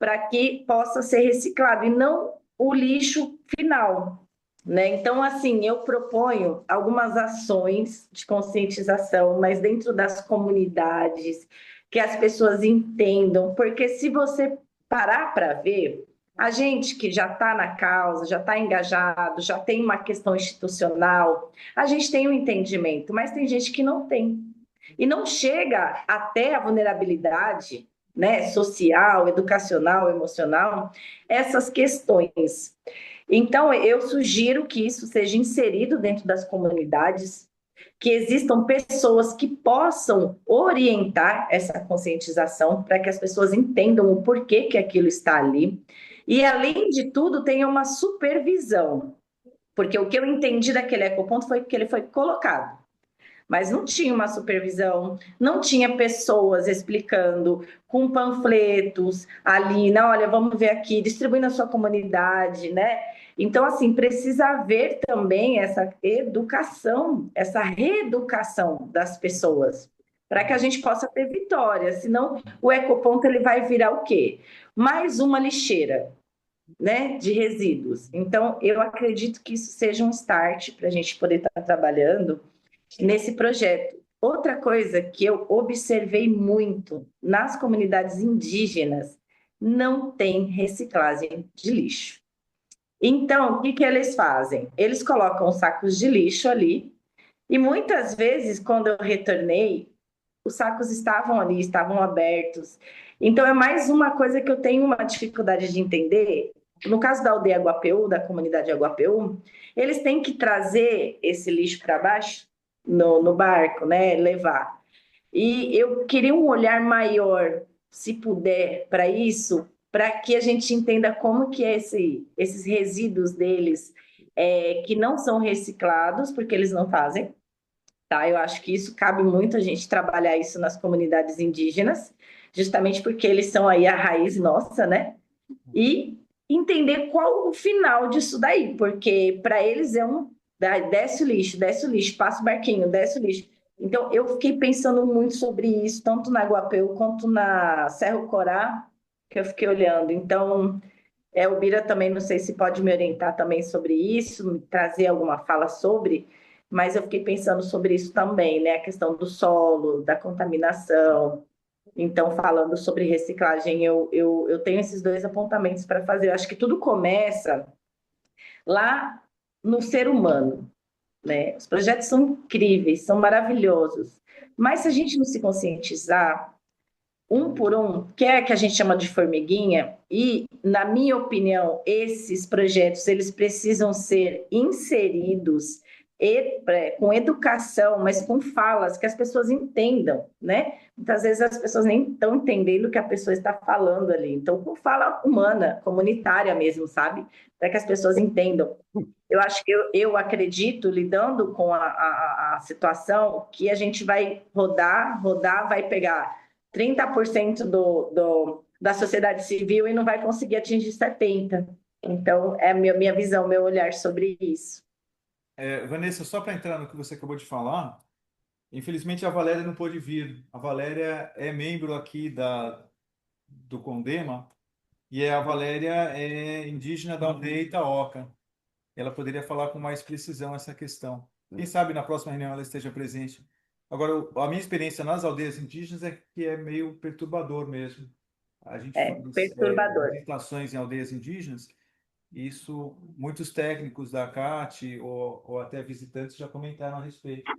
para que possa ser reciclado e não o lixo final, né? Então, assim, eu proponho algumas ações de conscientização, mas dentro das comunidades, que as pessoas entendam, porque se você parar para ver, a gente que já está na causa, já está engajado, já tem uma questão institucional, a gente tem um entendimento, mas tem gente que não tem. E não chega até a vulnerabilidade, né, social, educacional, emocional, essas questões. Então, eu sugiro que isso seja inserido dentro das comunidades, que existam pessoas que possam orientar essa conscientização para que as pessoas entendam o porquê que aquilo está ali. E, além de tudo, tenha uma supervisão, porque o que eu entendi daquele ecoponto foi que ele foi colocado, mas não tinha uma supervisão, não tinha pessoas explicando com panfletos ali, né? Olha, vamos ver aqui, distribuindo na sua comunidade, né? Então, assim, precisa haver também essa educação, essa reeducação das pessoas, para que a gente possa ter vitória, senão o ecoponto ele vai virar o quê? Mais uma lixeira, né, de resíduos. Então, eu acredito que isso seja um start para a gente poder estar trabalhando nesse projeto. Outra coisa que eu observei muito nas comunidades indígenas, não tem reciclagem de lixo. Então, o que que eles fazem? Eles colocam sacos de lixo ali, e muitas vezes, quando eu retornei, os sacos estavam ali, estavam abertos. Então, é mais uma coisa que eu tenho uma dificuldade de entender. No caso da aldeia Guapeu, da comunidade Guapeu, eles têm que trazer esse lixo para baixo no barco, né? Levar. E eu queria um olhar maior, se puder, para isso, para que a gente entenda como que é esses resíduos deles, que não são reciclados, porque eles não fazem, tá? Eu acho que isso cabe muito a gente trabalhar isso nas comunidades indígenas, justamente porque eles são aí a raiz nossa, né? E entender qual o final disso daí, porque para eles é desce o lixo, passa o barquinho, desce o lixo. Então, eu fiquei pensando muito sobre isso, tanto na Guapeu quanto na Cerro Corá, que eu fiquei olhando. Então, o Bira também, não sei se pode me orientar também sobre isso, me trazer alguma fala sobre, mas eu fiquei pensando sobre isso também, né? A questão do solo, da contaminação. Então, falando sobre reciclagem, eu tenho esses dois apontamentos para fazer. Eu acho que tudo começa lá no ser humano, né? Os projetos são incríveis, são maravilhosos, mas se a gente não se conscientizar, um por um, que é que a gente chama de formiguinha, e, na minha opinião, esses projetos eles precisam ser inseridos com educação, mas com falas que as pessoas entendam, né? Muitas vezes as pessoas nem estão entendendo o que a pessoa está falando ali. Então, com fala humana, comunitária mesmo, sabe? Para que as pessoas entendam. Eu acho que eu acredito, lidando com a situação, que a gente vai rodar, vai pegar 30% da sociedade civil e não vai conseguir atingir 70%. Então, é a minha visão, meu olhar sobre isso. Vanessa, só para entrar no que você acabou de falar, infelizmente a Valéria não pôde vir. A Valéria é membro aqui do Condema E a Valéria é indígena da aldeia Itaoca. Ela poderia falar com mais precisão essa questão. Quem sabe na próxima reunião ela esteja presente. Agora, a minha experiência nas aldeias indígenas é que é meio perturbador mesmo. A gente faz Perturbador. visitações em aldeias indígenas, e isso muitos técnicos da CAT ou até visitantes já comentaram a respeito,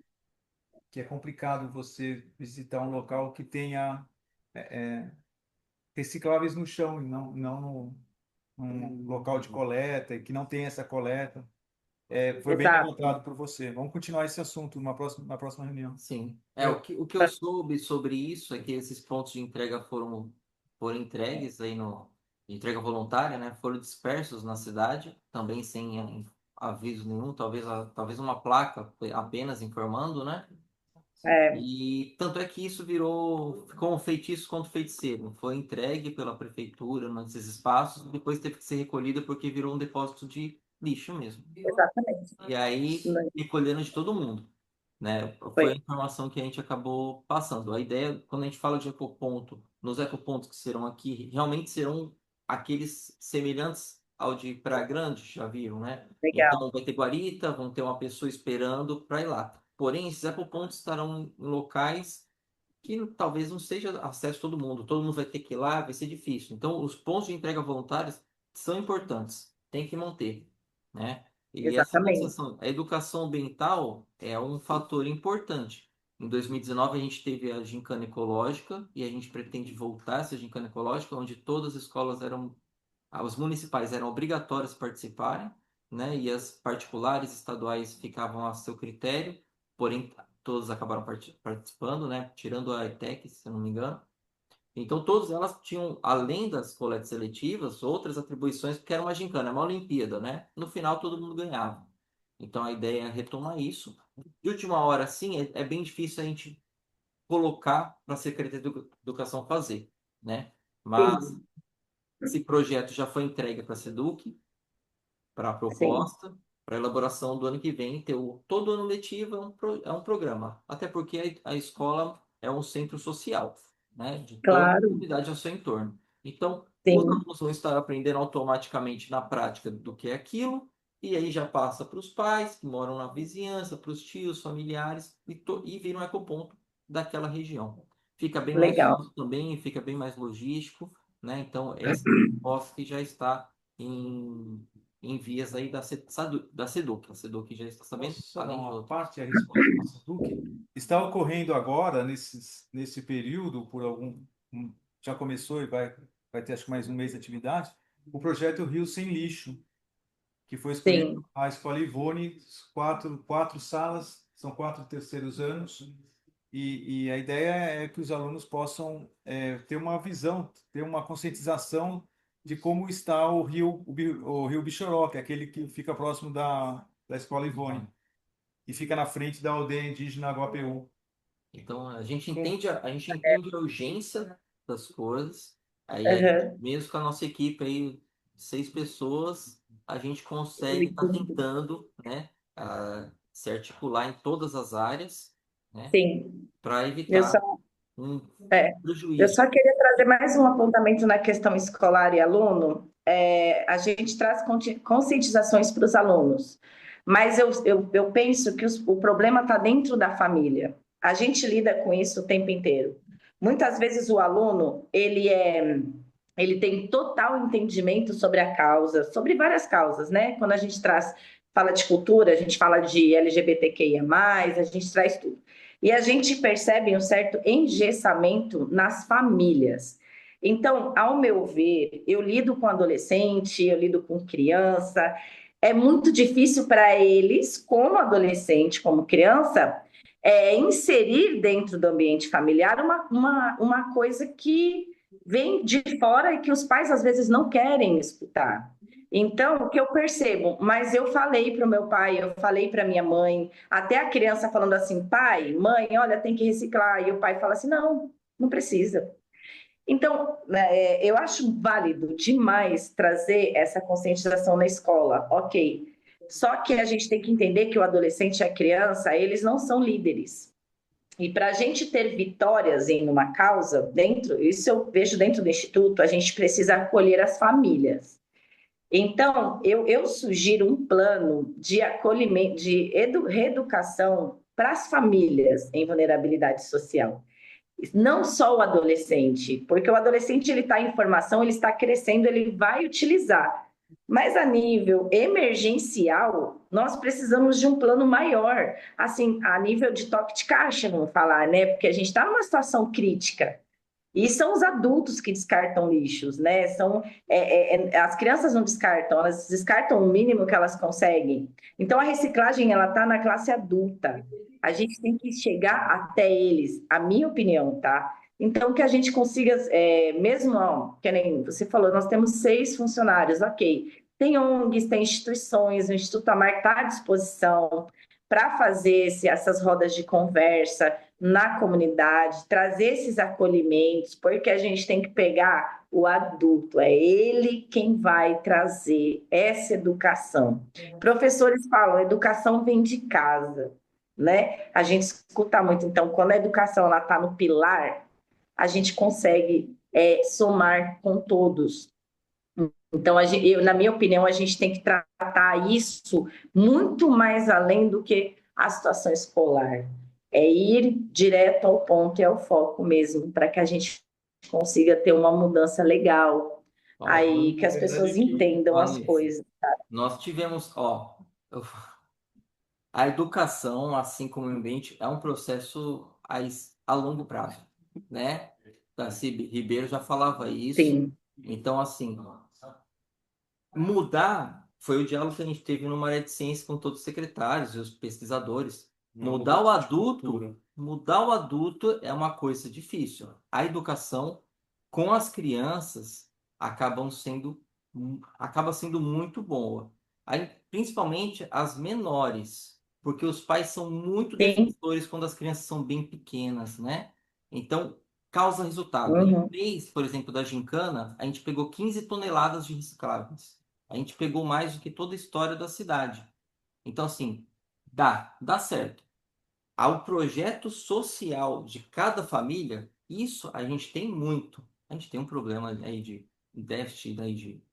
que é complicado você visitar um local que tenha recicláveis no chão e não num local de coleta, e que não tem essa coleta. Foi bem Exato. levantado por você. Vamos continuar esse assunto na próxima reunião. Sim. O que eu soube sobre isso é que esses pontos de entrega foram entregues aí de entrega voluntária, né? Foram dispersos na cidade, também sem aviso nenhum, talvez uma placa apenas informando, né? E tanto é que isso ficou um feitiço contra o feiticeiro. Foi entregue pela prefeitura nesses espaços, depois teve que ser recolhida porque virou um depósito de lixo mesmo. Exatamente. E aí recolheram de todo mundo, né? Foi a informação que a gente acabou passando. A ideia, quando a gente fala de ecoponto, nos ecopontos que serão aqui, realmente serão aqueles semelhantes ao de Praia Grande, já viram, né? Legal. Então vai ter guarita, vão ter uma pessoa esperando para ir lá. Porém, esses ecopontos estarão em locais que talvez não seja acesso a todo mundo vai ter que ir lá, vai ser difícil. Então, os pontos de entrega voluntários são importantes, tem que manter, né? E essa Exatamente. a educação ambiental é um fator importante. Em 2019, a gente teve a gincana ecológica e a gente pretende voltar essa gincana ecológica, onde todas as escolas os municipais eram obrigatórios participarem, né? E as particulares estaduais ficavam a seu critério, porém todas acabaram participando, né? Tirando a ETEC, se eu não me engano. Então, todas elas tinham, além das coletas seletivas, outras atribuições, porque era uma gincana, uma Olimpíada, né? No final, todo mundo ganhava. Então, a ideia é retomar isso. De última hora, sim, é bem difícil a gente colocar para a Secretaria de Educação fazer, né? Mas Sim. esse projeto já foi entregue para a SEDUC, para a proposta, para a elaboração do ano que vem. Todo ano letivo é um programa, até porque a escola é um centro social, né, de toda a comunidade ao seu entorno. Então, os alunos vão estar aprendendo automaticamente na prática do que é aquilo, e aí já passa para os pais que moram na vizinhança, para os tios, familiares, e vira um ecoponto daquela região. Fica bem mais fácil também, fica bem mais logístico, né? Então, essa proposta que já está em vias aí da SEDUC. A SEDUC já está sabendo. Posso só dar uma parte a resposta da SEDUC? Está ocorrendo agora, nesse período, já começou e vai ter acho que mais um mês de atividade, o projeto Rio Sem Lixo, que foi escolhido a Escola Ivone, quatro salas, são 4 terceiros anos, e a ideia é que os alunos possam ter uma visão, ter uma conscientização de como está o rio Bichoró, que é aquele que fica próximo da Escola Ivone, e fica na frente da aldeia indígena Aguapeú. Então, a gente entende a urgência das coisas, aí mesmo com a nossa equipe aí, 6 pessoas, a gente consegue estar tentando, né, se articular em todas as áreas, né, para evitar um prejuízo. Eu só queria trazer mais um apontamento na questão escolar e aluno. A gente traz conscientizações para os alunos, mas eu penso que o problema está dentro da família. A gente lida com isso o tempo inteiro. Muitas vezes o aluno, ele tem total entendimento sobre a causa, sobre várias causas, né? Quando a gente fala de cultura, a gente fala de LGBTQIA+, a gente traz tudo. E a gente percebe um certo engessamento nas famílias. Então, ao meu ver, eu lido com adolescente, eu lido com criança, é muito difícil para eles, como adolescente, como criança, inserir dentro do ambiente familiar uma coisa que vem de fora e que os pais às vezes não querem escutar. Então, o que eu percebo, mas eu falei para o meu pai, eu falei para minha mãe, até a criança falando assim, pai, mãe, olha, tem que reciclar, e o pai fala assim, não precisa. Então, eu acho válido demais trazer essa conscientização na escola, ok. Só que a gente tem que entender que o adolescente e a criança, eles não são líderes. E para a gente ter vitórias em uma causa, isso eu vejo dentro do Instituto, a gente precisa acolher as famílias. Então, eu sugiro um plano de acolhimento, de reeducação para as famílias em vulnerabilidade social. Não só o adolescente, porque o adolescente ele está em formação, ele está crescendo, ele vai utilizar. Mas a nível emergencial, nós precisamos de um plano maior, assim, a nível de toque de caixa, vamos falar, né? Porque a gente está numa situação crítica. E são os adultos que descartam lixos, né? As crianças não descartam, elas descartam o mínimo que elas conseguem. Então, a reciclagem, ela está na classe adulta. A gente tem que chegar até eles, a minha opinião, tá? Então, que a gente consiga, mesmo, ó, que nem você falou, nós temos 6 funcionários, ok. Tem ONGs, tem instituições, o Instituto Amar está à disposição para fazer essas rodas de conversa, na comunidade, trazer esses acolhimentos, porque a gente tem que pegar o adulto, é ele quem vai trazer essa educação. Professores falam, educação vem de casa, né? A gente escuta muito, então, quando a educação está no pilar, a gente consegue somar com todos. Então, na minha opinião, a gente tem que tratar isso muito mais além do que a situação escolar. É ir direto ao ponto e ao foco mesmo, para que a gente consiga ter uma mudança legal, Ó, aí que Na as pessoas verdade é que entendam as Vanessa, coisas. nós tivemos, a educação, assim como o ambiente, é um processo a longo prazo, né? Darcy Ribeiro já falava isso. Sim, Então, assim, mudar foi o diálogo que a gente teve numa área de ciência com todos os secretários e os pesquisadores. uma Mudar o mudança de cultura. mudar o adulto é uma coisa difícil. A educação com as crianças acaba sendo muito boa. Aí, principalmente as menores, porque os pais são muito sim, defensores quando as crianças são bem pequenas, né? Então, causa resultado. Em um uhum, mês, por exemplo, da gincana, a gente pegou 15 toneladas de recicláveis. A gente pegou mais do que toda a história da cidade. Então, assim, dá certo. Ao projeto social de cada família, isso a gente tem muito. A gente tem um problema aí de déficit, aí de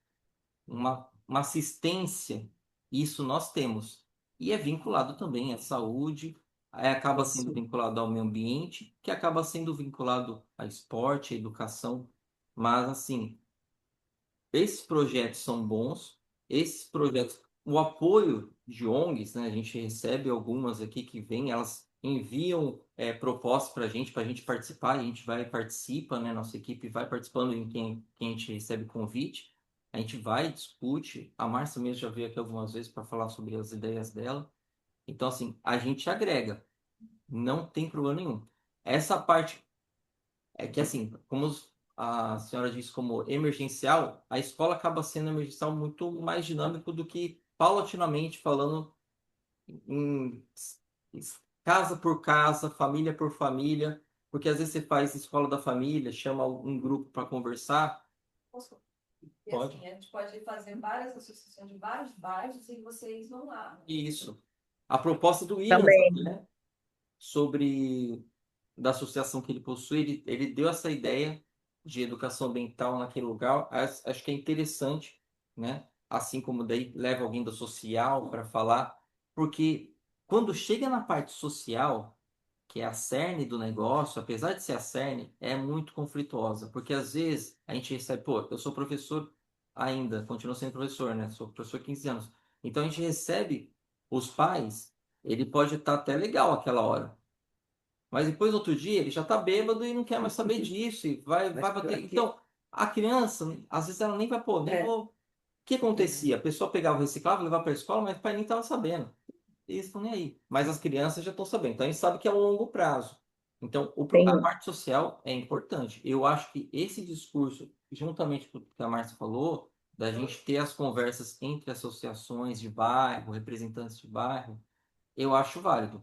uma assistência. Isso nós temos. E é vinculado também à saúde, aí acaba sendo isso. vinculado ao meio ambiente, que acaba sendo vinculado a esporte, à educação. Mas, assim, esses projetos são bons, esses projetos, o apoio de ONGs, né, a gente recebe algumas aqui que vêm, elas enviam propostas para a gente participar, e a gente vai e participa, né, nossa equipe vai participando em quem a gente recebe convite, a gente vai, discute, a Márcia mesmo já veio aqui algumas vezes para falar sobre as ideias dela, então assim, a gente agrega, não tem problema nenhum. Essa parte é que assim, como a senhora disse como emergencial, a escola acaba sendo emergencial muito mais dinâmico do que paulatinamente falando em casa por casa, família por família, porque às vezes você faz escola da família, chama um grupo para conversar. E Pode. assim, a gente pode fazer várias associações de vários bairros e vocês vão lá. Isso. A proposta do Williams, Também, né, sobre da associação que ele possui, ele deu essa ideia de educação ambiental naquele lugar. Acho que é interessante, né? Assim como daí leva alguém do social para falar, porque quando chega na parte social, que é a cerne do negócio, apesar de ser a cerne, é muito conflituosa, porque às vezes a gente recebe, pô, eu sou professor ainda, continuo sendo professor, né? Sou professor há 15 anos. Então a gente recebe os pais, ele pode estar até legal aquela hora, mas depois, no outro dia, ele já tá bêbado e não quer mais saber disso. E vai bater. Então, a criança, às vezes, ela nem vai, pô, nem vou. O que acontecia? A pessoa pegava o reciclável, levava para a escola, mas o pai nem estava sabendo. Eles estão nem aí. Mas as crianças já estão sabendo. Então, a gente sabe que é um longo prazo. Então, a sim, parte social é importante. Eu acho que esse discurso, juntamente com o que a Márcia falou, da gente ter as conversas entre associações de bairro, representantes de bairro, eu acho válido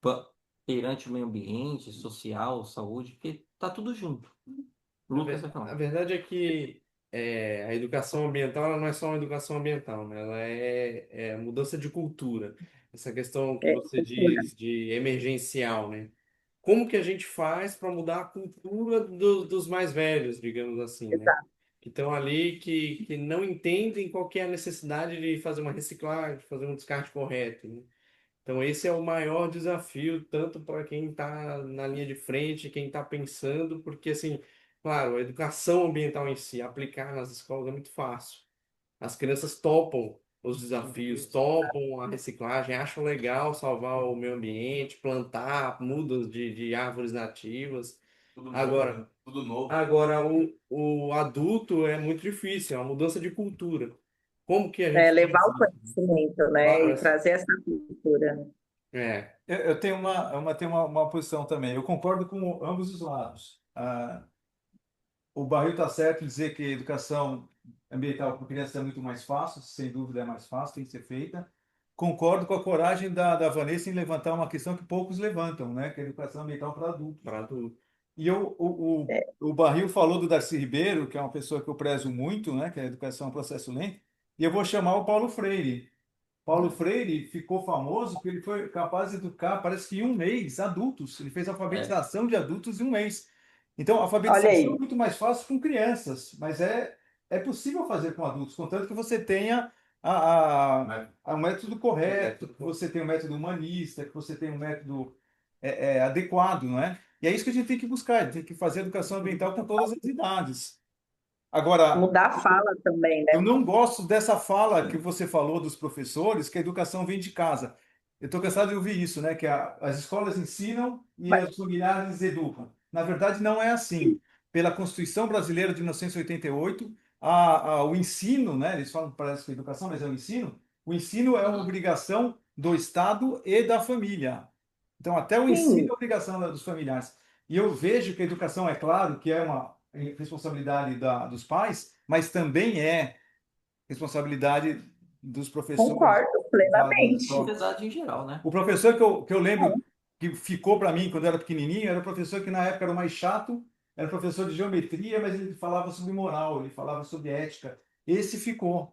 pa- perante o meio ambiente, social, saúde, porque tá tudo junto. Lucas vai A falar. verdade é que a educação ambiental ela não é só uma educação ambiental, né? Ela é mudança de cultura. Essa questão que você cultura. diz de emergencial, né? como que a gente faz para mudar a cultura dos mais velhos, digamos assim, né? Exato. Que estão ali, que não entendem qual que é a necessidade de fazer uma reciclagem, de fazer um descarte correto, né? Então, esse é o maior desafio, tanto para quem está na linha de frente, quem está pensando, porque, assim, claro, a educação ambiental em si, aplicar nas escolas é muito fácil. As crianças topam os desafios, topam a reciclagem, acham legal salvar o meio ambiente, plantar mudas de árvores nativas. Tudo novo, Agora, né? Tudo novo. agora o adulto é muito difícil, é uma mudança de cultura. Como que a gente Levar faz o isso? conhecimento, né? Claro, E trazer essa cultura. Eu tenho uma posição também. Eu concordo com ambos os lados. O Barril está certo em dizer que a educação ambiental para criança é muito mais fácil, sem dúvida é mais fácil, tem que ser feita. Concordo com a coragem da Vanessa em levantar uma questão que poucos levantam, né? Que é a educação ambiental para adultos. para adulto. E o Barril falou do Darcy Ribeiro, que é uma pessoa que eu prezo muito, né? Que a educação é um processo lento. E eu vou chamar o Paulo Freire. Paulo Freire ficou famoso porque ele foi capaz de educar, parece que em um mês, adultos. Ele fez alfabetização de adultos em um mês. Então, a Olha alfabetização é aí. muito mais fácil com crianças, mas é possível fazer com adultos, contanto que você tenha o método correto, que você tenha um método humanista, que você tenha um método adequado, não é? E é isso que a gente tem que buscar, a gente tem que fazer educação ambiental com todas as idades. Agora, Mudar a fala também, eu né? não gosto dessa fala que você falou dos professores, que a educação vem de casa. Eu estou cansado de ouvir isso, né? Que as escolas ensinam e Mas, os familiares educam. Na verdade, não é assim. Pela Constituição Brasileira de 1988, o ensino, né? Eles falam, parece que é educação, mas é o ensino. O ensino é uma obrigação do Estado e da família. Então, até o ensino sim, é obrigação dos familiares. E eu vejo que a educação, é claro, que é uma responsabilidade dos pais, mas também é responsabilidade dos professores concordo das plenamente. escolas. Sociedade em geral, né? O professor que eu lembro que ficou para mim quando eu era pequenininho era o professor que na época era o mais chato, era o professor de geometria, mas ele falava sobre moral, ele falava sobre ética. Esse ficou.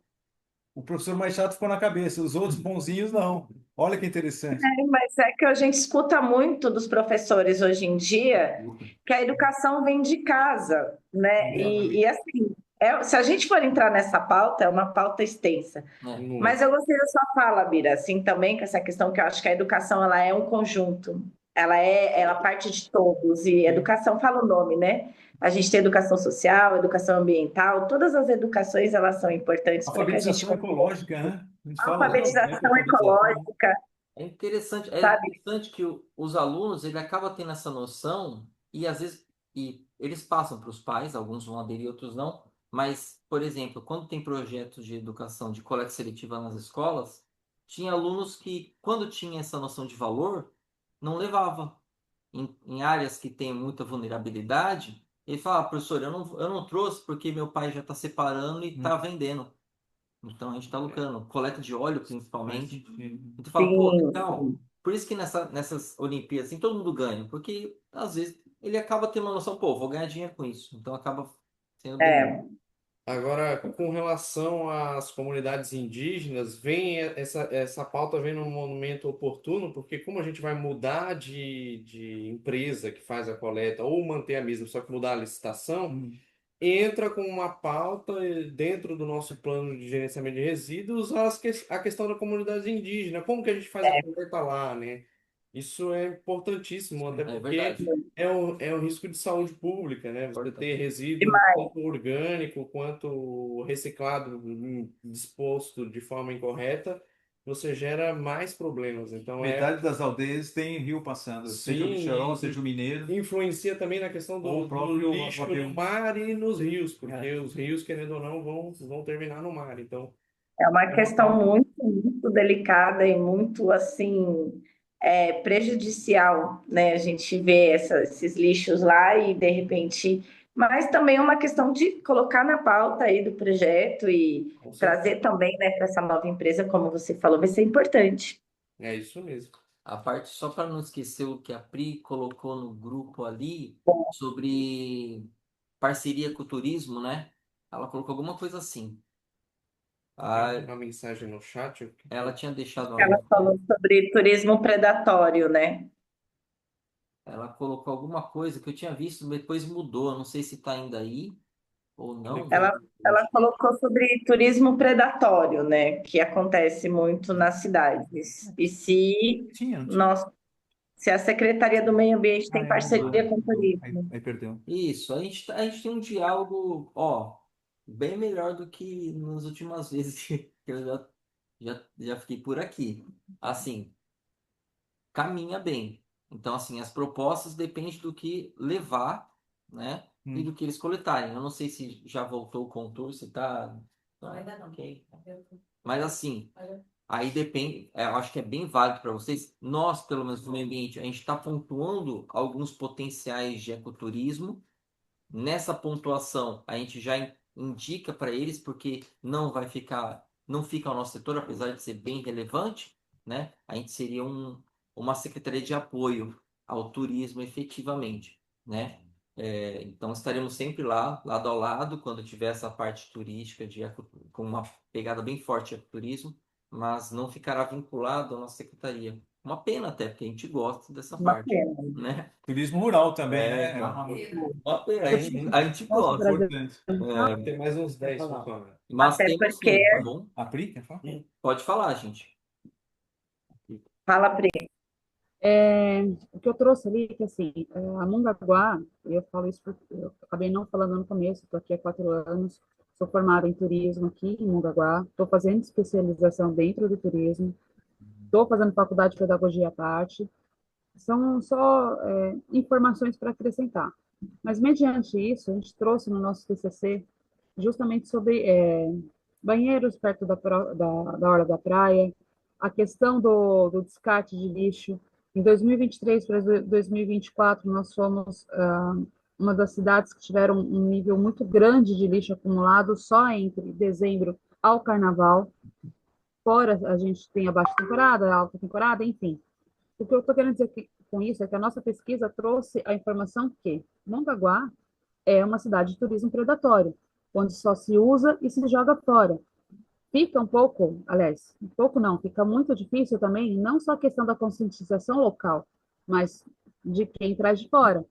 O professor mais chato ficou na cabeça, os outros bonzinhos não. Olha que interessante. Mas é que a gente escuta muito dos professores hoje em dia que a educação vem de casa, né? E assim, se a gente for entrar nessa pauta, é uma pauta extensa. Mas Muito. eu gostei da sua fala, Bira, assim, também com essa questão que eu acho que a educação ela é um conjunto, ela parte de todos, e educação fala o nome, né? A gente tem educação social, educação ambiental, todas as educações elas são importantes para que a gente Alfabetização consiga. ecológica, né? A gente fala muito, né? Alfabetização Alfabetização. ecológica, É sabe? interessante que os alunos ele acaba tendo essa noção e às vezes eles passam para os pais, alguns vão aderir, outros não. Mas, por exemplo, quando tem projetos de educação de coleta seletiva nas escolas, tinha alunos que, quando tinha essa noção de valor, não levava. Em áreas que tem muita vulnerabilidade, ele fala, professor, eu não trouxe porque meu pai já está separando e está vendendo. Então a gente está lucrando. Coleta de óleo, Faz principalmente. sentido. Então fala, pô, Sim, legal. Por isso que nessas Olimpíadas, assim, todo mundo ganha. Porque, às vezes, ele acaba tendo uma noção, pô, vou ganhar dinheiro com isso. Então acaba sendo bem. é. Agora, com relação às comunidades indígenas, essa pauta vem num momento oportuno, porque como a gente vai mudar de empresa que faz a coleta, ou manter a mesma, só que mudar a licitação, entra com uma pauta dentro do nosso plano de gerenciamento de resíduos a questão da comunidade indígena, como que a gente faz a coleta lá, né? Isso é importantíssimo, até É porque verdade. é um risco de saúde pública, né? Você ter resíduo Demais. tanto orgânico quanto reciclado disposto de forma incorreta, você gera mais problemas. Então Metade das aldeias tem rio passando, seja o Bicharon, seja o Mineiro, influencia também na questão ou do o próprio lixo Guapiú. no mar e nos rios, porque os rios, querendo ou não, vão terminar no mar. Então, É uma É uma questão pauta. muito delicada e muito assim prejudicial, né? A gente vê esses lixos lá e de repente, mas também é uma questão de colocar na pauta aí do projeto e com certeza, trazer também, né, para essa nova empresa, como você falou, vai ser importante. é isso mesmo. A parte, só para não esquecer o que a Pri colocou no grupo ali, sobre parceria com o turismo, né? Ela colocou alguma coisa assim. Tem uma mensagem no chat. Ela tinha deixado Ela falou sobre turismo predatório, né? ela colocou alguma coisa que eu tinha visto, depois mudou. Eu não sei se está ainda aí ou não. Ela colocou sobre turismo predatório, né? Que acontece muito nas cidades. E se Tinha, não tinha? nós, se a Secretaria do Meio Ambiente tem Mudou. parceria com o Aí, turismo. aí perdeu. Isso, a gente tem um diálogo, ó, bem melhor do que nas últimas vezes que eu já fiquei por aqui. Assim, caminha bem. Então, assim, as propostas dependem do que levar, né? E do que eles coletarem. Eu não sei se já voltou o contour, se tá. Não, ainda não. Ok. Mas assim, aí depende, eu acho que é bem válido para vocês. Nós, pelo menos no meio ambiente, a gente está pontuando alguns potenciais de ecoturismo. Nessa pontuação, a gente já indica para eles, porque não fica ao nosso setor, apesar de ser bem relevante, né? A gente seria uma secretaria de apoio ao turismo efetivamente, né? Então estaremos sempre lá, lado a lado, quando tiver essa parte turística com uma pegada bem forte de ecoturismo, mas não ficará vinculado à nossa secretaria. Uma pena até, porque a gente gosta dessa Uma parte, pena. né? Turismo rural também, É, né? uma pena, a gente Posso gosta. Importante. Tem mais uns 10 falar. pra falar. Mas Até temos porque, sim, tá bom? A Pri, quer falar? Pode falar, gente. fala, Pri, O que eu trouxe ali, que assim, a Mongaguá, eu falo isso porque eu acabei não falando no começo, estou aqui há 4 anos, sou formada em turismo aqui em Mongaguá, estou fazendo especialização dentro do turismo, estou fazendo faculdade de pedagogia à parte, são só informações para acrescentar. Mas, mediante isso, a gente trouxe no nosso TCC justamente sobre banheiros perto da orla da praia, a questão do descarte de lixo. Em 2023 para 2024, nós fomos uma das cidades que tiveram um nível muito grande de lixo acumulado só entre dezembro ao carnaval. Fora a gente tem a baixa temporada, a alta temporada, enfim. O que eu estou querendo dizer com isso é que a nossa pesquisa trouxe a informação que Mongaguá é uma cidade de turismo predatório, onde só se usa e se joga fora. Fica um pouco, aliás, um pouco não, fica muito difícil também, não só a questão da conscientização local, mas de quem traz de fora.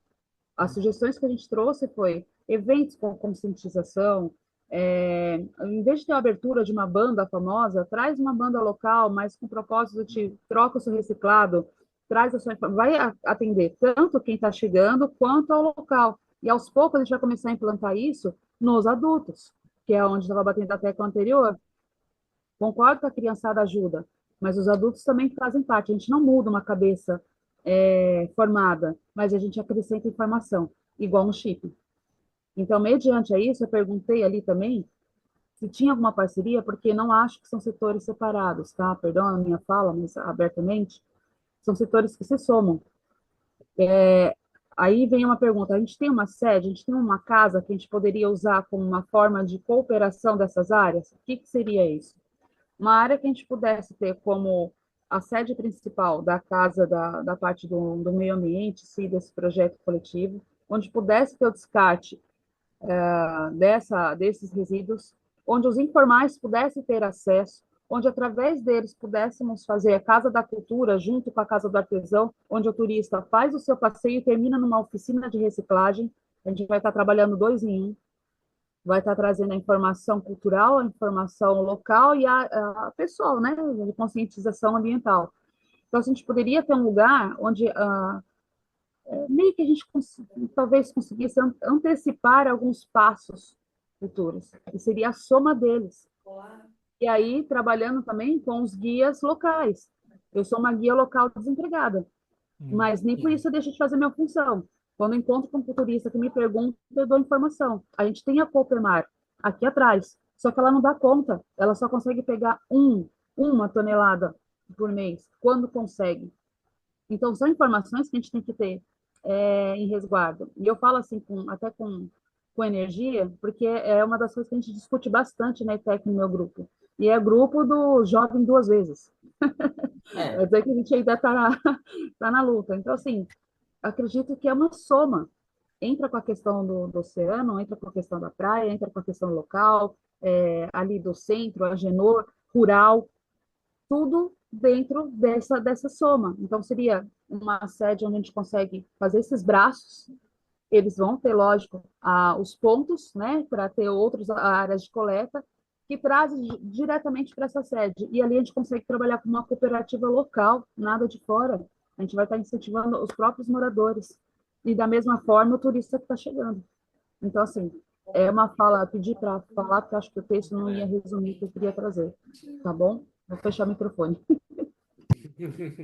As sugestões que a gente trouxe foi eventos com conscientização, em vez de ter a abertura de uma banda famosa, traz uma banda local, mas com propósito de troca o seu reciclado, traz a sua, vai atender tanto quem está chegando quanto ao local. E aos poucos a gente vai começar a implantar isso nos adultos, que é onde estava batendo a tecla anterior. Concordo que a criançada ajuda, mas os adultos também fazem parte. A gente não muda uma cabeça formada, mas a gente acrescenta informação, igual um chip. Então, mediante a isso, eu perguntei ali também se tinha alguma parceria, porque não acho que são setores separados, tá? Perdão a minha fala, mas abertamente, são setores que se somam. Aí vem uma pergunta: a gente tem uma sede, a gente tem uma casa que a gente poderia usar como uma forma de cooperação dessas áreas? O que seria isso? Uma área que a gente pudesse ter como a sede principal da casa da parte do meio ambiente, sim, desse projeto coletivo, onde pudesse ter o descarte desses resíduos, onde os informais pudessem ter acesso, onde através deles pudéssemos fazer a Casa da Cultura junto com a Casa do Artesão, onde o turista faz o seu passeio e termina numa oficina de reciclagem. A gente vai estar trabalhando 2 em 1, vai estar trazendo a informação cultural, a informação local e a pessoal, né, de conscientização ambiental. Então, a gente poderia ter um lugar onde meio que a gente talvez conseguisse antecipar alguns passos futuros, que seria a soma deles. E aí, trabalhando também com os guias locais. Eu sou uma guia local desempregada, mas nem por isso eu deixo de fazer minha função. Quando eu encontro com um turista que me pergunta, eu dou informação. A gente tem a Copemar aqui atrás, só que ela não dá conta. Ela só consegue pegar uma tonelada por mês, quando consegue. Então, são informações que a gente tem que ter em resguardo. E eu falo assim, até com energia, porque é uma das coisas que a gente discute bastante na ETEC no meu grupo. E é grupo do jovem 2 vezes. Quer dizer que a gente ainda tá na luta. Então, assim, acredito que é uma soma. Entra com a questão do oceano, entra com a questão da praia, entra com a questão local, ali do centro, Agenor, rural, tudo dentro dessa soma. Então, seria uma sede onde a gente consegue fazer esses braços. Eles vão ter, lógico, os pontos, né, para ter outras áreas de coleta que trazem diretamente para essa sede. E ali a gente consegue trabalhar com uma cooperativa local, nada de fora. A gente vai estar incentivando os próprios moradores. E da mesma forma o turista que está chegando. Então, assim, é uma fala, pedir para falar, porque acho que o texto não ia resumir o que eu queria trazer. Tá bom? Vou fechar o microfone.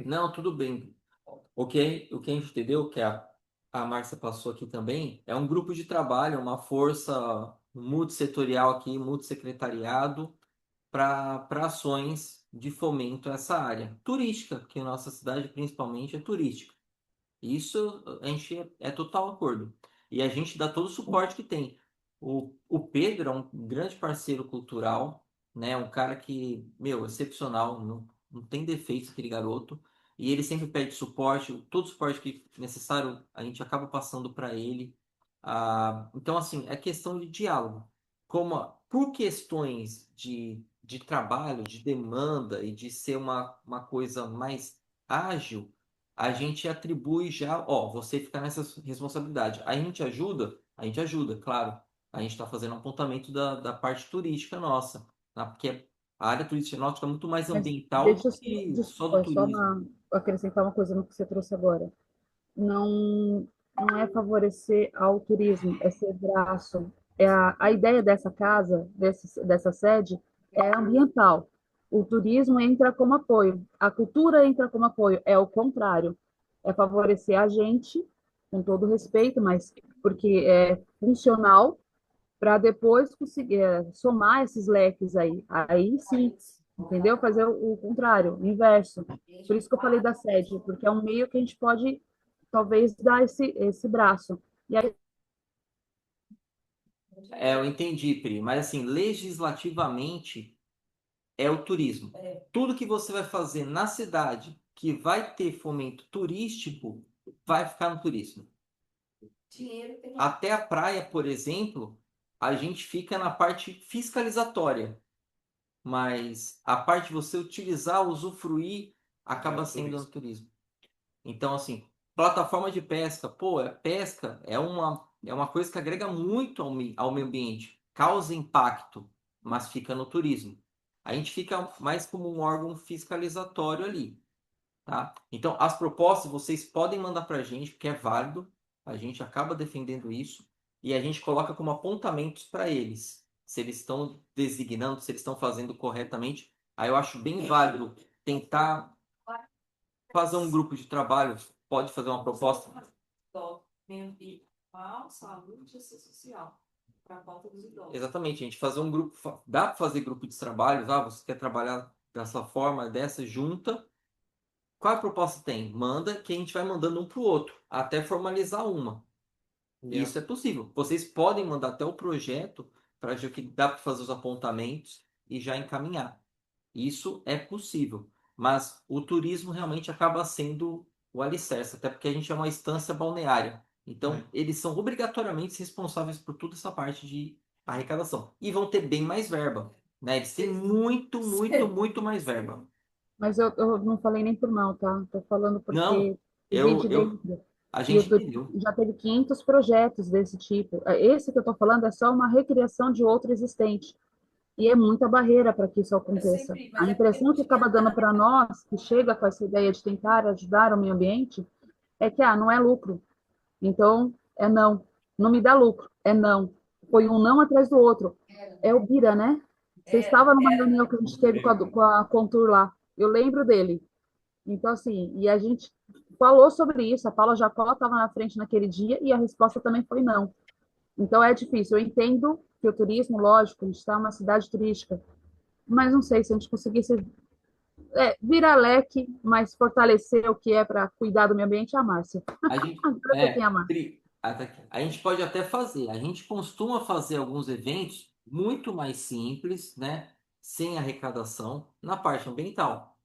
Não, tudo bem. O que a gente entendeu, que a Márcia passou aqui também, é um grupo de trabalho, uma força multissetorial aqui, multissecretariado, para ações de fomento a essa área turística, que a nossa cidade principalmente é turística. Isso a gente é total acordo. E a gente dá todo o suporte que tem. O Pedro é um grande parceiro cultural, né? Um cara que, meu, excepcional, não tem defeitos aquele garoto. E ele sempre pede suporte, todo o suporte que necessário a gente acaba passando para ele. Então, assim, é questão de diálogo. Por questões de trabalho, de demanda e de ser uma coisa mais ágil, a gente atribui já, ó, você fica nessa responsabilidade. A gente ajuda, claro. A gente está fazendo um apontamento da parte turística nossa, tá? Porque a área turística nossa é muito mais Mas ambiental do deixa eu só, que só do desculpa, turismo. acrescentar uma coisa no que você trouxe agora. Não, não é favorecer ao turismo, é ser braço. A ideia dessa casa, dessa sede, é ambiental. O turismo entra como apoio, a cultura entra como apoio, é o contrário. É favorecer a gente, com todo respeito, mas porque é funcional, para depois conseguir somar esses leques aí. Aí sim, entendeu? Fazer o contrário, o inverso. Por isso que eu falei da sede, porque é um meio que a gente pode, talvez, dar esse braço. E aí, Eu entendi, Pri, mas assim, legislativamente é o turismo. Tudo que você vai fazer na cidade que vai ter fomento turístico vai ficar no turismo. Dinheiro tem. Até a praia, por exemplo, a gente fica na parte fiscalizatória, mas a parte de você utilizar, usufruir, acaba sendo no turismo. Então, assim, plataforma de pesca, pô, pesca é uma coisa que agrega muito ao meio ambiente, causa impacto, mas fica no turismo. A gente fica mais como um órgão fiscalizatório ali, tá? Então, as propostas vocês podem mandar para a gente, porque é válido, a gente acaba defendendo isso, e a gente coloca como apontamentos para eles, se eles estão designando, se eles estão fazendo corretamente. Aí eu acho bem válido tentar fazer um grupo de trabalho, pode fazer uma proposta. Meio ambiental, saúde e assistência social. Para a pauta dos idosos. Exatamente, a gente fazer um grupo, dá para fazer grupo de trabalho, você quer trabalhar dessa forma, dessa junta, qual a proposta tem? Manda que a gente vai mandando um para o outro, até formalizar uma. Isso é possível. Vocês podem mandar até o projeto para ver que dá para fazer os apontamentos e já encaminhar. Isso é possível. Mas o turismo realmente acaba sendo o alicerce, até porque a gente é uma instância balneária. Então, eles são obrigatoriamente responsáveis por toda essa parte de arrecadação. E vão ter bem mais verba, né? Eles têm muito, muito, muito mais verba. mas eu não falei nem por mal, tá? Estou falando Não, porque vem de eu, dentro. a E o gente turismo entendeu. já teve 500 projetos desse tipo. Esse que eu estou falando é só uma recriação de outro existente. E é muita barreira para que isso aconteça. A Mas é porque impressão não que tinha acaba dando para nada. nós, que chega com essa ideia de tentar ajudar o meio ambiente, é que não é lucro. Então, é não. Não me dá lucro, é não. Foi um não atrás do outro. É o Bira, né? Você estava numa reunião que a gente teve com a Contour lá. Eu lembro dele. Então, assim, e a gente falou sobre isso. A Paula Jacó estava na frente naquele dia e a resposta também foi não. Então, é difícil. Eu entendo que o turismo, lógico, a gente está numa cidade turística, mas não sei se a gente conseguisse virar leque, mas fortalecer o que é para cuidar do meio ambiente, é a Márcia. A gente, Agora você tem a Márcia. a gente pode até fazer. A gente costuma fazer alguns eventos muito mais simples, né? Sem arrecadação na parte ambiental.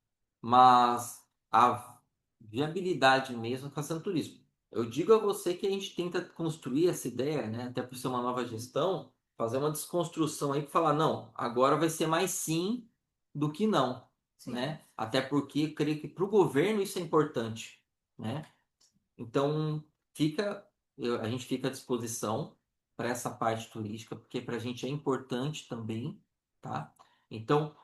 Mas a viabilidade mesmo está sendo turismo. Eu digo a você que a gente tenta construir essa ideia, né? Até por ser uma nova gestão, fazer uma desconstrução aí para falar, não, agora vai ser mais sim do que não, Sim. né? Até porque eu creio que para o governo isso é importante, né? Então, a gente fica à disposição para essa parte turística, porque para a gente é importante também, tá? Então,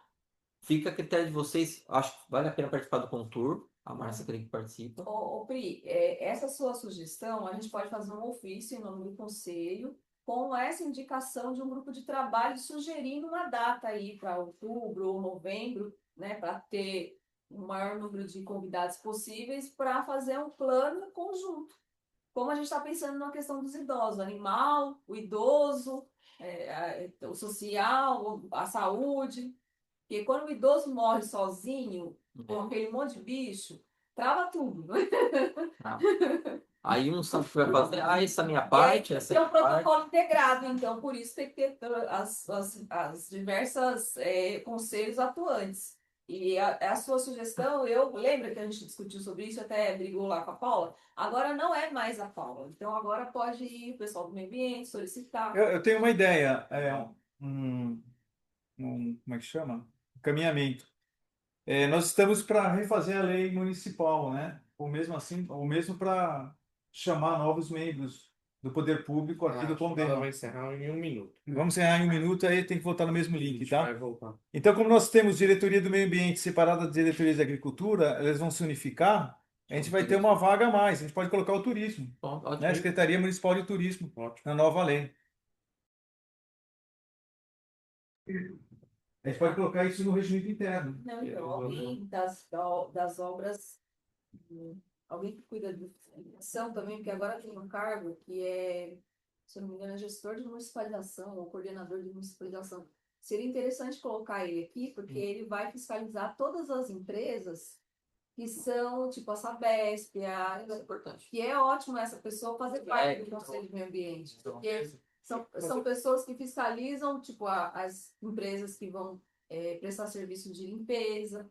fica a critério de vocês. Acho que vale a pena participar do Contour. A Márcia queria que participa. Pri, essa sua sugestão, a gente pode fazer um ofício em nome do conselho com essa indicação de um grupo de trabalho sugerindo uma data aí para outubro ou novembro, né, para ter o maior número de convidados possíveis para fazer um plano conjunto. Como a gente está pensando na questão dos idosos, o animal, o idoso, o social, a saúde. Porque quando o idoso morre sozinho, com aquele monte de bicho, trava tudo. Tá? Aí um sabe o que vai fazer. Essa é a minha E aí parte, essa é tem a um minha parte. protocolo integrado, então, por isso tem que ter as diversas conselhos atuantes. E a sua sugestão, eu lembro que a gente discutiu sobre isso, até brigou lá com a Paula. Agora não é mais a Paula. Então agora pode ir o pessoal do meio ambiente solicitar. Eu tenho uma ideia, como é que chama? Caminhamento. Nós estamos para refazer a lei municipal, né? Ou mesmo assim, ou mesmo para chamar novos membros do poder público aqui do A chamada Condema. vai encerrar em 1 minuto. Vamos encerrar em 1 minuto, aí tem que voltar no mesmo A link, gente tá? vai voltar. Então, como nós temos diretoria do meio ambiente separada da diretoria da agricultura, elas vão se unificar, a gente vai ter uma vaga a mais, a gente pode colocar o turismo, Bom, né? ótimo. Secretaria Municipal de Turismo, Ótimo. na nova lei. A gente pode colocar isso no regimento interno. Não, então, alguém das obras, alguém que cuida de fiscalização também, porque agora tem um cargo que é, se eu não me engano, é gestor de municipalização ou coordenador de municipalização. Seria interessante colocar ele aqui, porque ele vai fiscalizar todas as empresas que são, tipo, a Sabesp, Isso é importante. que é ótimo essa pessoa fazer parte do Conselho de Meio Ambiente, porque são pessoas que fiscalizam, tipo, as empresas que vão prestar serviço de limpeza.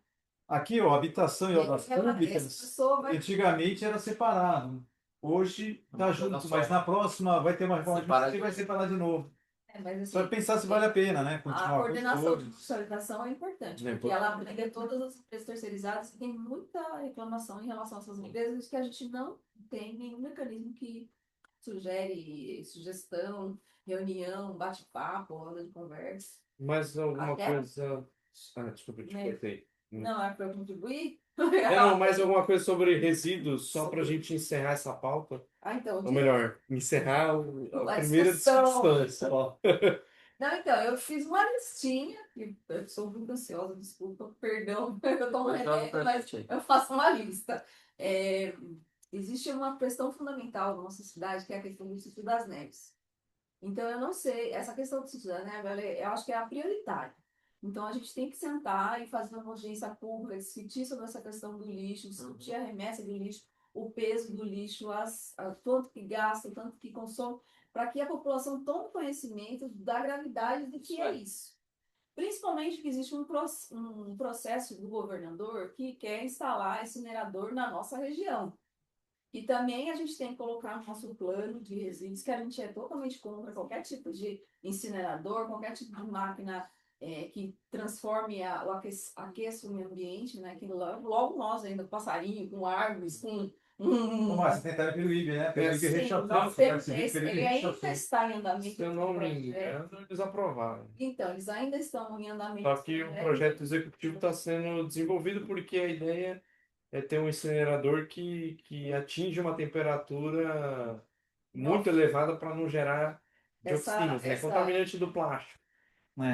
Aqui, ó, habitação e obras Essa públicas, pessoa vai... antigamente era separado. Hoje está junto, mas na próxima vai ter uma reforma administrativa e vai separar de novo. mas, Só assim, pensar se vale a pena, né? a Continuar com coordenação de todos. fiscalização é importante, É porque ela abriga todas as empresas terceirizadas e tem muita reclamação em relação a essas empresas que a gente não tem nenhum mecanismo que sugere sugestão, reunião, bate-papo, roda de conversa. Mais alguma Até- coisa? Desculpa, te Né? cortei. Não, é para contribuir? Não, mais alguma coisa sobre resíduos, só para a gente encerrar essa pauta? Então, Ou melhor, encerrar a A primeira discussão. distância. Ó. Não, então, eu fiz uma listinha, e eu sou muito ansiosa, desculpa, perdão, eu tomo remédio, mas eu faço uma lista. Existe uma questão fundamental na nossa cidade, que é a questão do sítio das neves. Então, eu não sei, essa questão do sítio das neves, eu acho que é a prioritária. Então, a gente tem que sentar e fazer uma audiência pública, discutir sobre essa questão do lixo, discutir a remessa do lixo, o peso do lixo, quanto que gasta, tanto que consome, para que a população tome conhecimento da gravidade do que é isso. Principalmente que existe um processo do governador que quer instalar incinerador na nossa região. E também a gente tem que colocar no nosso plano de resíduos que a gente é totalmente contra qualquer tipo de incinerador, qualquer tipo de máquina que transforme aqueça o meio ambiente, né? Que logo nós ainda, passarinho, com árvores, com Vamos lá, você tentaram pelo IB, né? Pelo IB Sim, rechaçou. nós temos ele ainda rechaçou. está em andamento. Se eu não me projeto. engano, eles aprovaram. Então, eles ainda estão em andamento. Só que o projeto executivo está sendo desenvolvido porque a ideia é ter um incinerador que atinge uma temperatura muito elevada para não gerar dioxinas, né? Contaminante do plástico.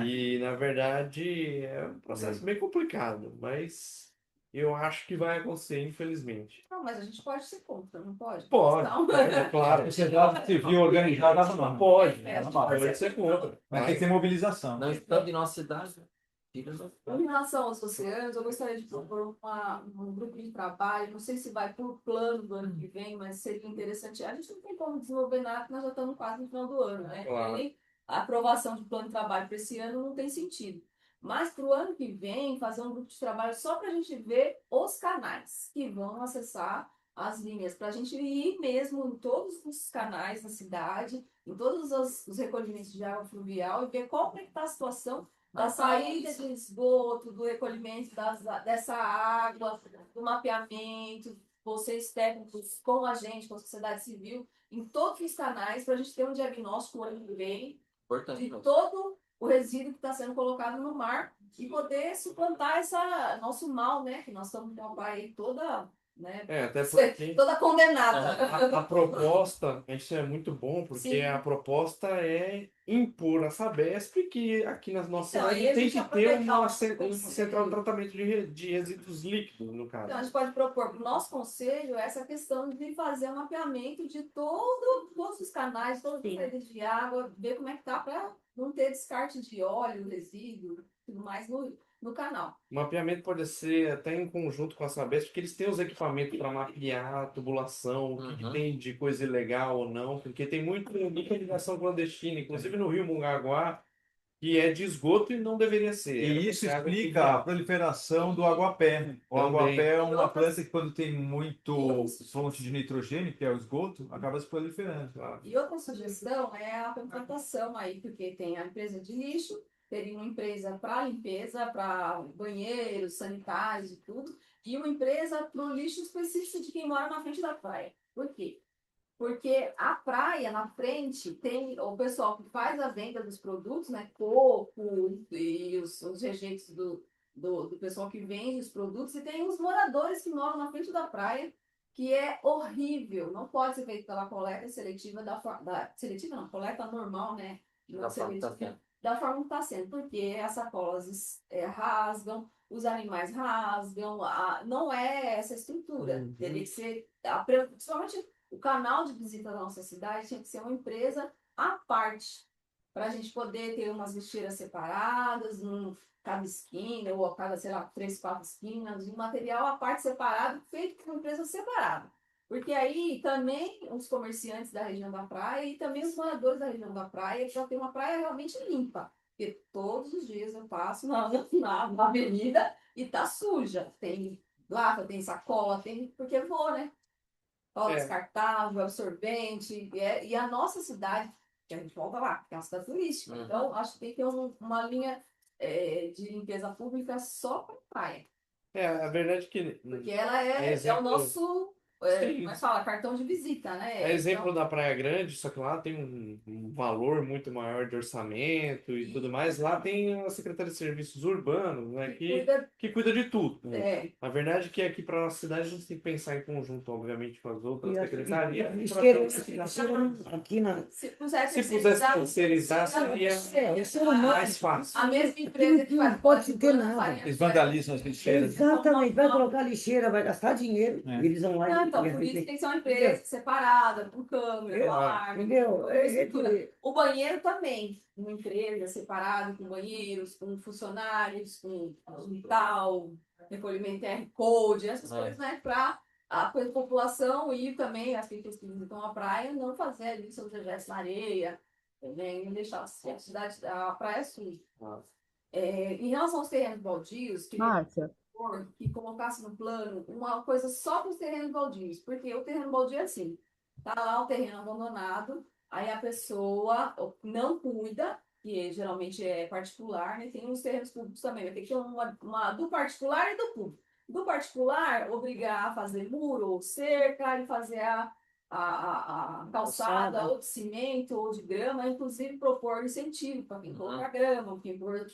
E, na verdade, é um processo bem complicado, mas eu acho que vai acontecer, infelizmente. Não, mas a gente pode ser contra, não pode? Pode, Não. é claro. A sociedade civil organizada não Pode, pode ser contra. Mas tem que ter mobilização. Não estando em nossa cidade, tira da Em relação aos oceanos, eu gostaria de propor um grupo de trabalho, não sei se vai por plano do ano que vem, mas seria interessante. A gente não tem como desenvolver nada, porque nós já estamos quase no final do ano, né? Claro. E a aprovação de plano de trabalho para esse ano não tem sentido. Mas para o ano que vem, fazer um grupo de trabalho só para a gente ver os canais que vão acessar as linhas, para a gente ir mesmo em todos os canais da cidade, em todos os recolhimentos de água fluvial e ver como é que está a situação da saída de esgoto, do recolhimento dessa água, do mapeamento, vocês técnicos, com a gente, com a sociedade civil, em todos os canais, para a gente ter um diagnóstico o ano que vem Importante. de todo o resíduo que está sendo colocado no mar e poder suplantar essa nosso mal, né? Que nós estamos com a praia aí toda, né? Até porque Toda condenada. a proposta, isso é muito bom, porque Sim. a proposta é impor a Sabesp que aqui nas nossas Então, aí cidades a tem gente que ter aproveitar uma o central conselho. de tratamento de resíduos líquidos, no caso. Então, a gente pode propor para o nosso conselho essa questão de fazer um mapeamento de todos os canais, todas as saídas de água, ver como é que está para não ter descarte de óleo, resíduo, tudo mais no canal. O mapeamento pode ser até em conjunto com a Sabesp, porque eles têm os equipamentos para mapear a tubulação, o que tem de coisa ilegal ou não, porque tem muita ligação clandestina, inclusive no Rio Mongaguá, que é de esgoto e não deveria ser. Era E isso porque a água explica a fluvial. proliferação do aguapé. O Também. aguapé é uma Outras- planta que, quando tem muito fonte de nitrogênio, que é o esgoto, acaba se proliferando. E outra sugestão é a contratação aí, porque tem a empresa de lixo, teria uma empresa para limpeza, para banheiros, sanitários e tudo, e uma empresa para o lixo específico de quem mora na frente da praia. Por quê? Porque a praia, na frente, tem o pessoal que faz a venda dos produtos, né? Coco e os rejeitos do pessoal que vende os produtos, e tem os moradores que moram na frente da praia, que é horrível. Não pode ser feito pela coleta seletiva seletiva não, coleta normal, né? Não Da forma que tá seletiva, sendo. da forma que está sendo, porque as sacolas rasgam, os animais rasgam, não é essa estrutura. Teria que ser, principalmente o canal de visita da nossa cidade tinha que ser uma empresa à parte, para a gente poder ter umas lixeiras separadas, cada esquina, ou a cada, sei lá, 3, 4 esquinas, um material à parte separado, feito por uma empresa separada. Porque aí também os comerciantes da região da praia e também os moradores da região da praia já tem uma praia realmente limpa. Porque todos os dias eu passo na avenida e tá suja. Tem lata, tem sacola, tem. Porque vou, né? Cola descartável, absorvente. E a nossa cidade, que a gente volta lá, que é uma cidade turística. Então, acho que tem que ter uma linha de limpeza pública só para praia. A verdade é que Porque ela é o nosso, como é que fala? Cartão de visita, né? é exemplo Então, da Praia Grande, só que lá tem um valor muito maior de orçamento e tudo mais. Lá tem a Secretaria de Serviços Urbanos, né, que cuida de tudo. A verdade é que aqui para a nossa cidade a gente tem que pensar em conjunto, obviamente, com as outras secretarias. Aqui na. se pusesse Se pudesse terceirizar, seria mais fácil. a mesma empresa que faz. Não pode ter nada. Eles vandalizam as lixeiras. Exatamente, vai colocar lixeira, vai gastar dinheiro, É. eles vão lá Não, então, por isso tem que ser uma empresa separada, com câmera, com alarme, entendeu? com estrutura. O banheiro também, uma empresa separada, com banheiros, com funcionários, com digital, recolhimento QR Code, essas coisas, né, para a população e também as pessoas que visitam a praia não fazer ali seus dejetos na areia, também deixar a cidade, a praia suja. Em relação aos terrenos baldios, Márcia, que colocasse no plano uma coisa só para os terrenos baldios, porque o terreno baldio é assim, tá lá o terreno abandonado, aí a pessoa não cuida, que geralmente é particular, né? Tem uns terrenos públicos também, vai ter que ter uma do particular e do público. Do particular, obrigar a fazer muro ou cerca, e fazer a calçada ou de cimento ou de grama, inclusive propor incentivo para quem colocar grama, quem pôr.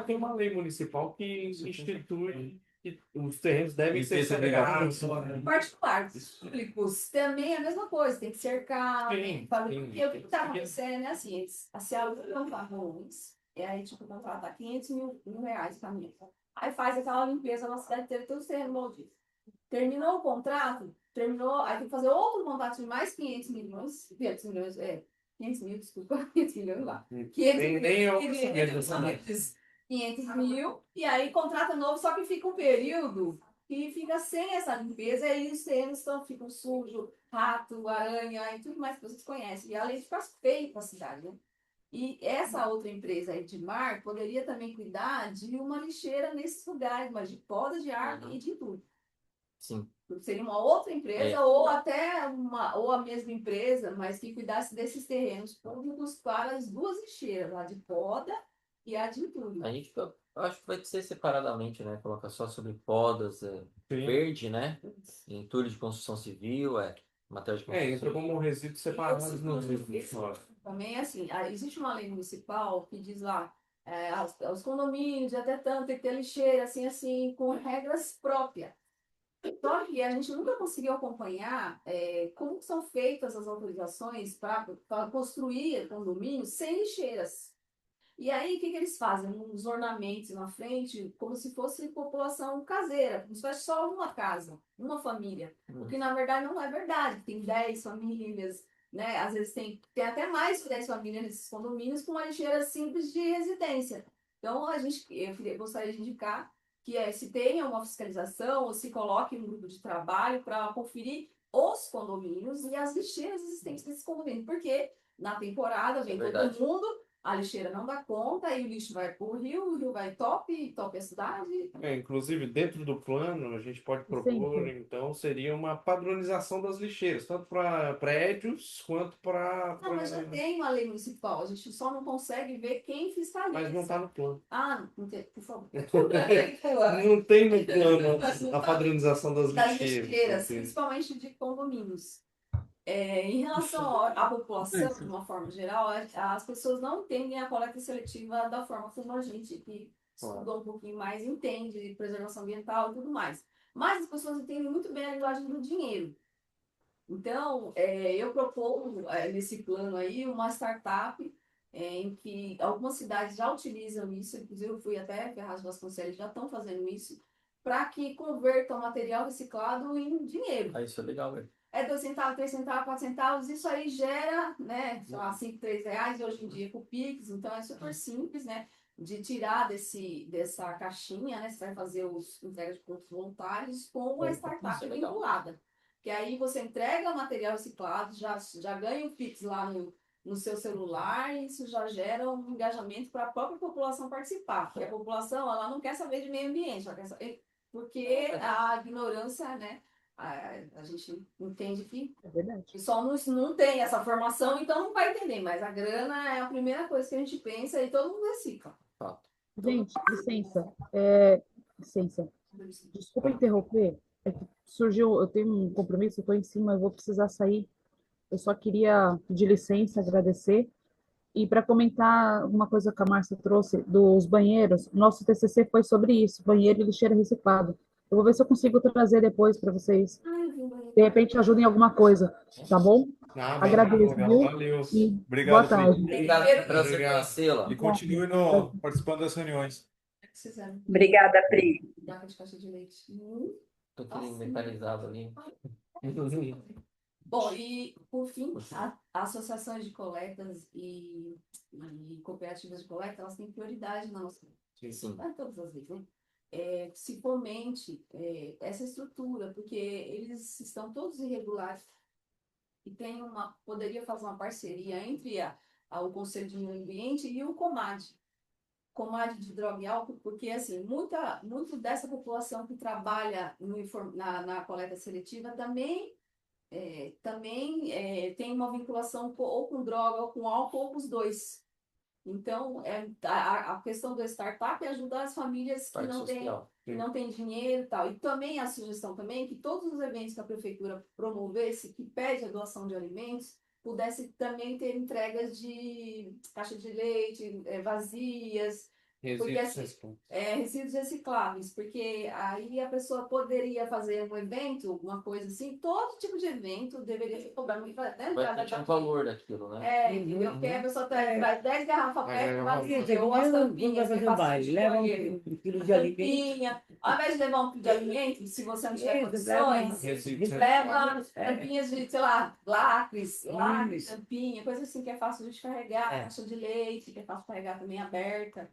Tem uma lei municipal que institui que os terrenos devem ser Limpeza cercados. Particulares, públicos, também é a mesma coisa, tem que cercar, Sim, fazer. sim. Porque o que está acontecendo é assim, se alugam carrões, e aí, tipo, contratar 500 mil reais para mim. Aí faz aquela limpeza na cidade inteira, todos os terrenos malditos. Terminou o contrato, aí tem que fazer outro contrato de mais 500 milhões, 500 milhões, 500 mil, desculpa, 500 milhões lá. 500 Nem eu milhões, sabia dessa lei. 500 mil, e aí contrata novo, só que fica um período que fica sem essa limpeza, e aí os terrenos ficam sujos, rato, aranha e tudo mais que vocês conhecem. E além de ficar feio para a cidade, né? E essa outra empresa aí de mar poderia também cuidar de uma lixeira nesses lugares, mas de poda de árvore e de tudo. Sim. Seria uma outra empresa, ou até ou a mesma empresa, mas que cuidasse desses terrenos públicos para as duas lixeiras, lá de poda e a de entulho. A gente, eu acho que vai ser separadamente, né? Colocar só sobre podas, Sim. verde, né? Entulho de construção civil, matéria de construção Entra civil. como resíduos separados no livro. Também, assim, existe uma lei municipal que diz lá, os condomínios de até tanto tem que ter lixeira, assim, com regras próprias. Só que a gente nunca conseguiu acompanhar como são feitas as autorizações para construir condomínios sem lixeiras. E aí, o que eles fazem? Uns ornamentos na frente, como se fosse população caseira, como se fosse só uma casa, uma família. O que, na verdade, não é verdade. Tem 10 famílias, né? Às vezes tem até mais de 10 famílias nesses condomínios com uma lixeira simples de residência. Então, gostaria de indicar que se tenha uma fiscalização ou se coloque um grupo de trabalho para conferir os condomínios e as lixeiras existentes nesses condomínios. Porque na temporada vem todo mundo, a lixeira não dá conta, e o lixo vai para o rio vai top a cidade. Inclusive, dentro do plano, a gente pode propor, então, seria uma padronização das lixeiras, tanto para prédios quanto para... Não, mas já tem uma lei municipal, a gente só não consegue ver quem fiscaliza. Mas não está no plano. Não tem, por favor. Não tem no plano a padronização das Das lixeiras. lixeiras, principalmente de condomínios. Em relação à população, de uma forma geral, as pessoas não entendem a coleta seletiva da forma como a gente, que estudou um pouquinho mais, entende de preservação ambiental e tudo mais. Mas as pessoas entendem muito bem a linguagem do dinheiro. Então, eu proponho nesse plano aí uma startup em que algumas cidades já utilizam isso, inclusive eu fui até Ferraz de Vasconcelos, já estão fazendo isso, para que convertam material reciclado em dinheiro. Isso é legal, velho. 2 centavos, 3 centavos, 4 centavos, isso aí gera, né, sei lá, 5, 3 reais hoje em dia com o Pix, então é super simples, né, de tirar dessa caixinha, né, você vai fazer os entregas de produtos voluntários com a startup vinculada. Que aí você entrega o material reciclado, já ganha o Pix lá no seu celular, e isso já gera um engajamento para a própria população participar, porque a população, ela não quer saber de meio ambiente, ela quer saber, porque a ignorância, né, a gente entende que só não tem essa formação, então não vai entender, mas a grana é a primeira coisa que a gente pensa e todo mundo recicla. Gente, licença. Licença. Desculpa interromper. É que surgiu, eu tenho um compromisso, eu estou em cima, eu vou precisar sair. Eu só queria pedir licença, agradecer. E para comentar uma coisa que a Márcia trouxe dos banheiros, nosso TCC foi sobre isso, banheiro e lixeira reciclado. Eu vou ver se eu consigo trazer depois para vocês. De repente ajuda em alguma coisa, tá bom? Agradeço, viu? Valeu. E Obrigado, boa tarde. Obrigado, prazer conhecê-la. E continue participando das reuniões. Obrigada, Pri. Garrafa de caixa de leite. Tô querendo inventarizado ali. Bom, e por fim, associações de coletas e cooperativas de coleta, elas têm prioridade na nossa Sim. todas as vezes, né? Se fomente essa estrutura, porque eles estão todos irregulares e poderia fazer uma parceria entre o Conselho de Meio Ambiente e o Comad de droga e álcool, porque assim, muito dessa população que trabalha na coleta seletiva também tem uma vinculação ou com droga, ou com álcool, ou com os dois. Então, a questão da startup é ajudar as famílias que não têm dinheiro e tal. E também a sugestão também que todos os eventos que a prefeitura promovesse, que pede a doação de alimentos, pudesse também ter entregas de caixa de leite vazias, porque resíduos recicláveis, porque aí a pessoa poderia fazer um evento, alguma coisa assim, todo tipo de evento deveria ser cobrado. Vai ter um valor daquilo, né? Entendeu? Porque a pessoa traz 10 garrafas PET vazias, Gente, ou as tampinhas, vai fazer um baile, leva um quilo de alimento. Ao invés de levar um quilo de alimento, se você não tiver condições, leva tampinhas de, sei lá, lacres, tampinha, coisa assim que é fácil de carregar, caixa de leite, que é fácil de carregar também aberta.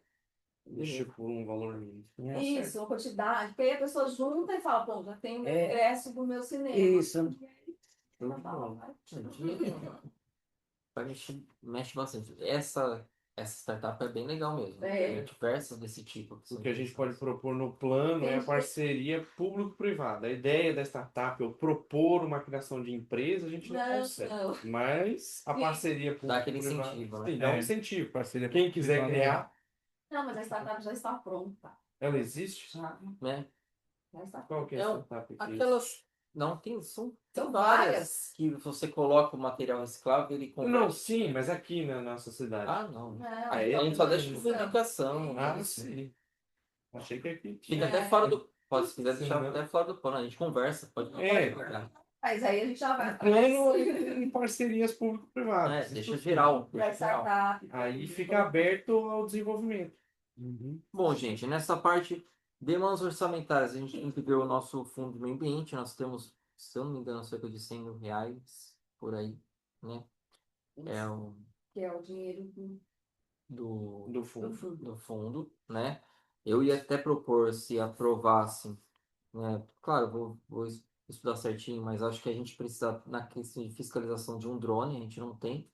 Por um valor mínimo. Isso, uma quantidade. Porque aí a pessoa junta e fala, pô, já tem o ingresso do meu cinema. Isso. Mexe bastante. Essa startup é bem legal mesmo. Tem diversas desse tipo. O que a gente pode propor no plano é a parceria público-privada. A ideia da startup, ou propor uma criação de empresa, a gente não consegue. Mas a parceria dá aquele público-privada incentivo, né? dá um incentivo. Quem quiser criar, Não, mas a startup já está pronta. Ela existe? Já, né? já está Qual que é É a um- startup que Aquelas. Não, são São várias várias. que você coloca o material reciclável e ele Não, converte. sim, mas aqui na nossa cidade. Ah, não. Não, Aí A gente só deixa mas- publicação. Ah, sim. Achei que aqui Fica tinha. até fora do. Pode, se quiser Sim, deixar não. até fora do pano. A gente conversa, pode É. colocar. Mas aí a gente já vai Plano em parcerias público-privadas. Deixa geral. para startup. Aí fica aberto ao desenvolvimento. Bom, gente, nessa parte, demandas orçamentárias, a gente tem que ver o nosso fundo de meio ambiente. Nós temos, se eu não me engano, cerca de R$ 100.000 por aí, né? É o Que é o dinheiro do, Do fundo. do fundo, né? Eu ia até propor se aprovassem, né? Claro, vou estudar certinho, mas acho que a gente precisa, na questão de fiscalização de um drone, a gente não tem.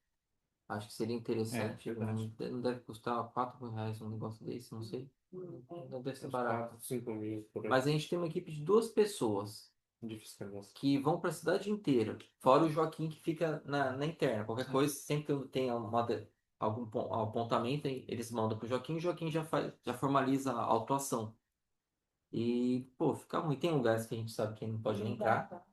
Acho que seria interessante. verdade. Não deve custar R$ 4.000 um negócio desse, não sei. Não deve ser Uns barato. 4, 5 mil por aí Mas a gente tem uma equipe de 2 pessoas de fiscalização. que vão para a cidade inteira, fora o Joaquim que fica na interna. Qualquer coisa, sempre que tem algum apontamento, eles mandam para o Joaquim já formaliza a autuação. E, pô, fica ruim. Tem lugares que a gente sabe que não pode nem entrar.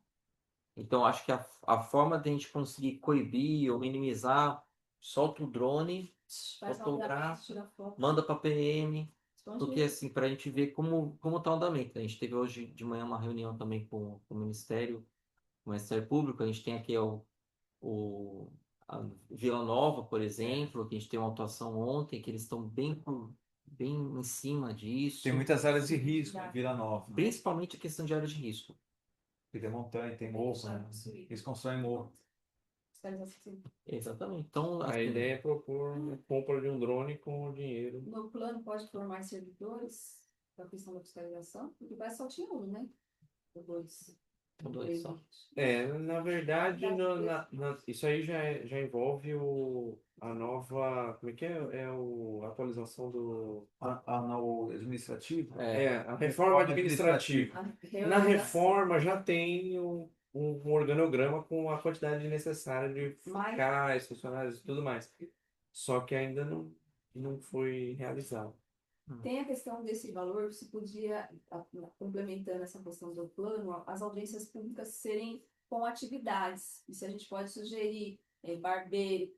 Então, acho que a forma de a gente conseguir coibir ou minimizar, solta o drone, Faz fotografia, tira foto. manda para PM, porque assim, para a gente ver como está o andamento. A gente teve hoje de manhã uma reunião também com o Ministério Público. A gente tem aqui a Vila Nova, por exemplo, que a gente tem uma atuação ontem, que eles estão bem em cima disso. Tem muitas áreas de risco em Vila Nova. Principalmente a questão de área de risco. Tem montanha, tem morro, né? Eles constroem morro. Exatamente. Então, A assim, ideia é propor a compra de um drone com o dinheiro. No plano pode pôr mais servidores para a questão da fiscalização, porque parece que só tinha um, né? Ou dois. dois só. Na verdade, isso aí já envolve a nova. Como é que é? A atualização do. No administrativo? A reforma administrativa. Na reforma já tem um organograma com a quantidade necessária de fiscais, funcionários e tudo mais. Só que ainda não foi realizado. Tem a questão desse valor, se podia, complementando essa questão do plano, as audiências públicas serem com atividades. E se a gente pode sugerir barbeiro,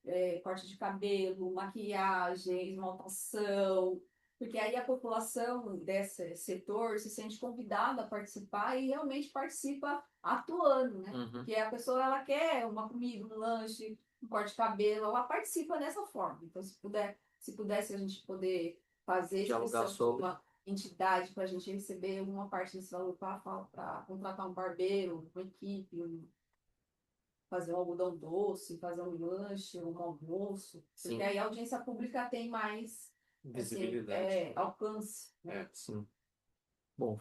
corte de cabelo, maquiagem, esmaltação, porque aí a população desse setor se sente convidada a participar e realmente participa atuando, né? Uhum. Porque a pessoa ela quer uma comida, um lanche, um corte de cabelo, ela participa dessa forma. Então, se pudesse a gente poder fazer Dialogar sobre. uma entidade para a gente receber uma parte desse valor para contratar um barbeiro, uma equipe, fazer um algodão doce, fazer um lanche, um almoço, Sim. porque aí a audiência pública tem mais Visibilidade. alcance. Sim. Bom,